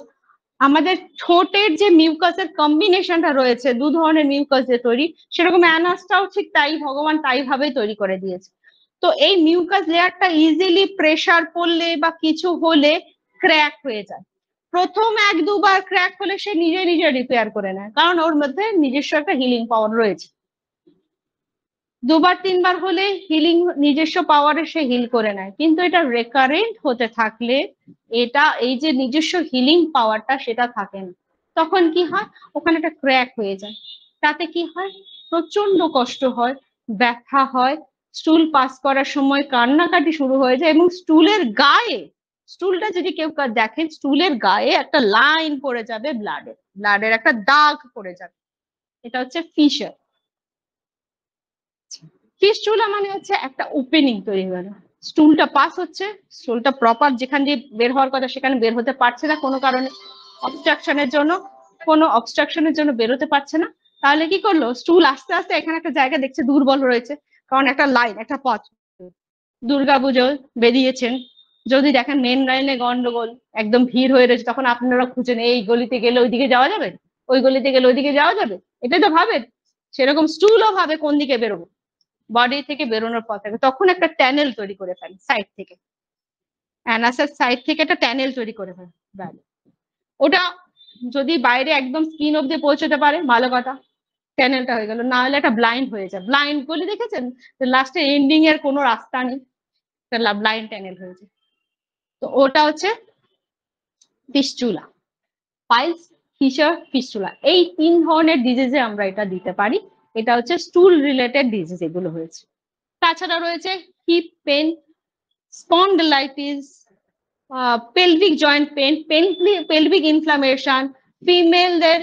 আমাদের ঠোঁটের যে মিউকাসের কম্বিনেশনটা রয়েছে, দু ধরনের মিউকাস যে তৈরি, সেরকম অ্যানাসটাও ঠিক তাই, ভগবান তাই ভাবেই তৈরি করে দিয়েছে। তো এই মিউকাস লেয়ারটা ইজিলি প্রেসার পড়লে বা কিছু হলে ক্র্যাক হয়ে যায়। প্রথম 1-2 বার ক্র্যাক হলে সে নিজে নিজে রিপেয়ার করে নেয়, কারণ ওর মধ্যে নিজস্ব একটা হিলিং পাওয়ার রয়েছে। 2-3 বার হলে হিলিং নিজস্ব পাওয়ারে সে হিল করে নেয়। কিন্তু এটা রেকারেন্ট হতে থাকলে এটা এই যে নিজস্ব হিলিং পাওয়ারটা সেটা থাকে না। তখন কি হয়, ওখানে একটা ক্র্যাক হয়ে যায়। তাতে কি হয়, প্রচন্ড কষ্ট হয়, ব্যথা হয়, স্টুল পাস করার সময় কান্নাকাটি শুরু হয়ে যায়, এবং স্টুলের গায়ে, স্টুলটা যদি কেউ দেখেন, স্টুলের গায়ে একটা লাইন পড়ে যাবে, ব্লাডের একটা দাগ পড়ে যাবে। এটা হচ্ছে ফিশার। ফিস্টুলা মানে হচ্ছে একটা ওপেনিং তৈরি হয়ে গেল, স্টুলটা পাস হচ্ছে, স্টুলটা প্রপার যেখান দিয়ে বের হওয়ার কথা সেখানে বের হতে পারছে না, কোনো কারণে অবস্ট্রাকশনের জন্য বেরোতে পারছে না। তাহলে কি করলো, স্টুল আস্তে আস্তে এখানে একটা জায়গা দেখছে দুর্বল রয়েছে, কারণ একটা লাইন, একটা পথ। দুর্গাপুজো বেরিয়েছেন, যদি দেখেন মেন লাইনে গন্ডগোল, একদম ভিড় হয়ে রয়েছে, তখন আপনারা খুঁজেন এই গলিতে গেলে ওইদিকে যাওয়া যাবে, ওই গলিতে গেলে ওইদিকে যাওয়া যাবে, এটাই তো ভাবেন। সেরকম স্টুলও ভাবে কোন দিকে বেরোবো, বডি থেকে বেরোনোর পর থেকে, তখন একটা ট্যানেল তৈরি করে ফেলে সাইড থেকে, অ্যানাসের সাইড থেকে একটা ট্যানেল তৈরি করে ফেলে। ওটা যদি বাইরে একদম স্কিন অব্দি পৌঁছতে পারে ভালো কথা, ট্যানেলটা হয়ে গেল, না হলে একটা ব্লাইন্ড হয়ে যায়। ব্লাইন্ড বলে দেখেছেন, লাস্টে এন্ডিং এর কোনো রাস্তা নেই, ব্লাইন্ড ট্যানেল হয়ে যায়। তো ওটা হচ্ছে ফিস্টুলা, পাইলস, ফিশার, ফিস্টুলা, এই 3 ধরনের ডিজিজে আমরা এটা দিতে পারি। এটা হচ্ছে স্টুল রিলেটেড ডিজিজ এগুলো হয়েছে। তাছাড়া রয়েছে hip pain, spondylitis, pelvic joint pain, pelvic inflammation, ফিমেলদের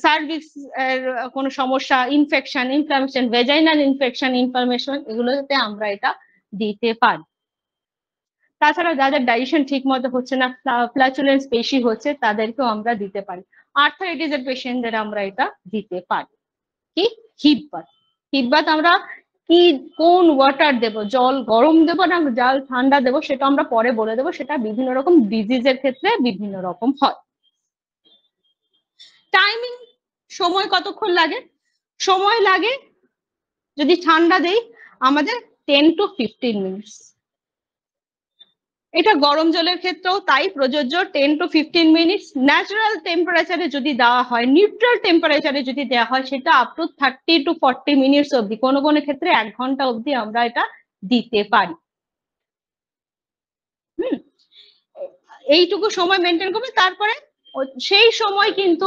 সার্ভিক্স এর কোনো সমস্যা, ইনফ্লামেশন, ভেজাইনাল ইনফেকশন, এগুলোতে আমরা এটা দিতে পারি। তাছাড়া যাদের ডাইজেশন ঠিক মতো হচ্ছে না, ফ্ল্যাচুলেন্স বেশি হচ্ছে, তাদেরকেও আমরা দিতে পারি। আর্থারাইটিস এর পেশেন্টদের আমরা এটা দিতে পারি। কি হিপ বাথ আমরা কি কোন ওয়াটার দেব, জল গরম দেব না জল ঠান্ডা দেব, সেটা আমরা পরে বলে দেবো, সেটা বিভিন্ন রকম ডিজিজের ক্ষেত্রে বিভিন্ন রকম হয়। টাইমিং, সময় কতক্ষণ লাগে, সময় লাগে যদি ঠান্ডা দেই আমাদের 10 to 15 মিনিটস। এটা গরম জলের ক্ষেত্রেও তাই প্রযোজ্য, 10 to 15 মিনিটস। ন্যাচারাল টেম্পারেচারে যদি দেওয়া হয়, নিউট্রাল টেম্পারেচারে যদি দেওয়া হয়, সেটা আপ টু 30 to 40 মিনিটস অব্দি, কোনো কোনো ক্ষেত্রে 1 ঘন্টা অব্দি আমরা এটা দিতে পারি। এইটুকু সময় মেনটেন করবে, তারপরে সেই সময় কিন্তু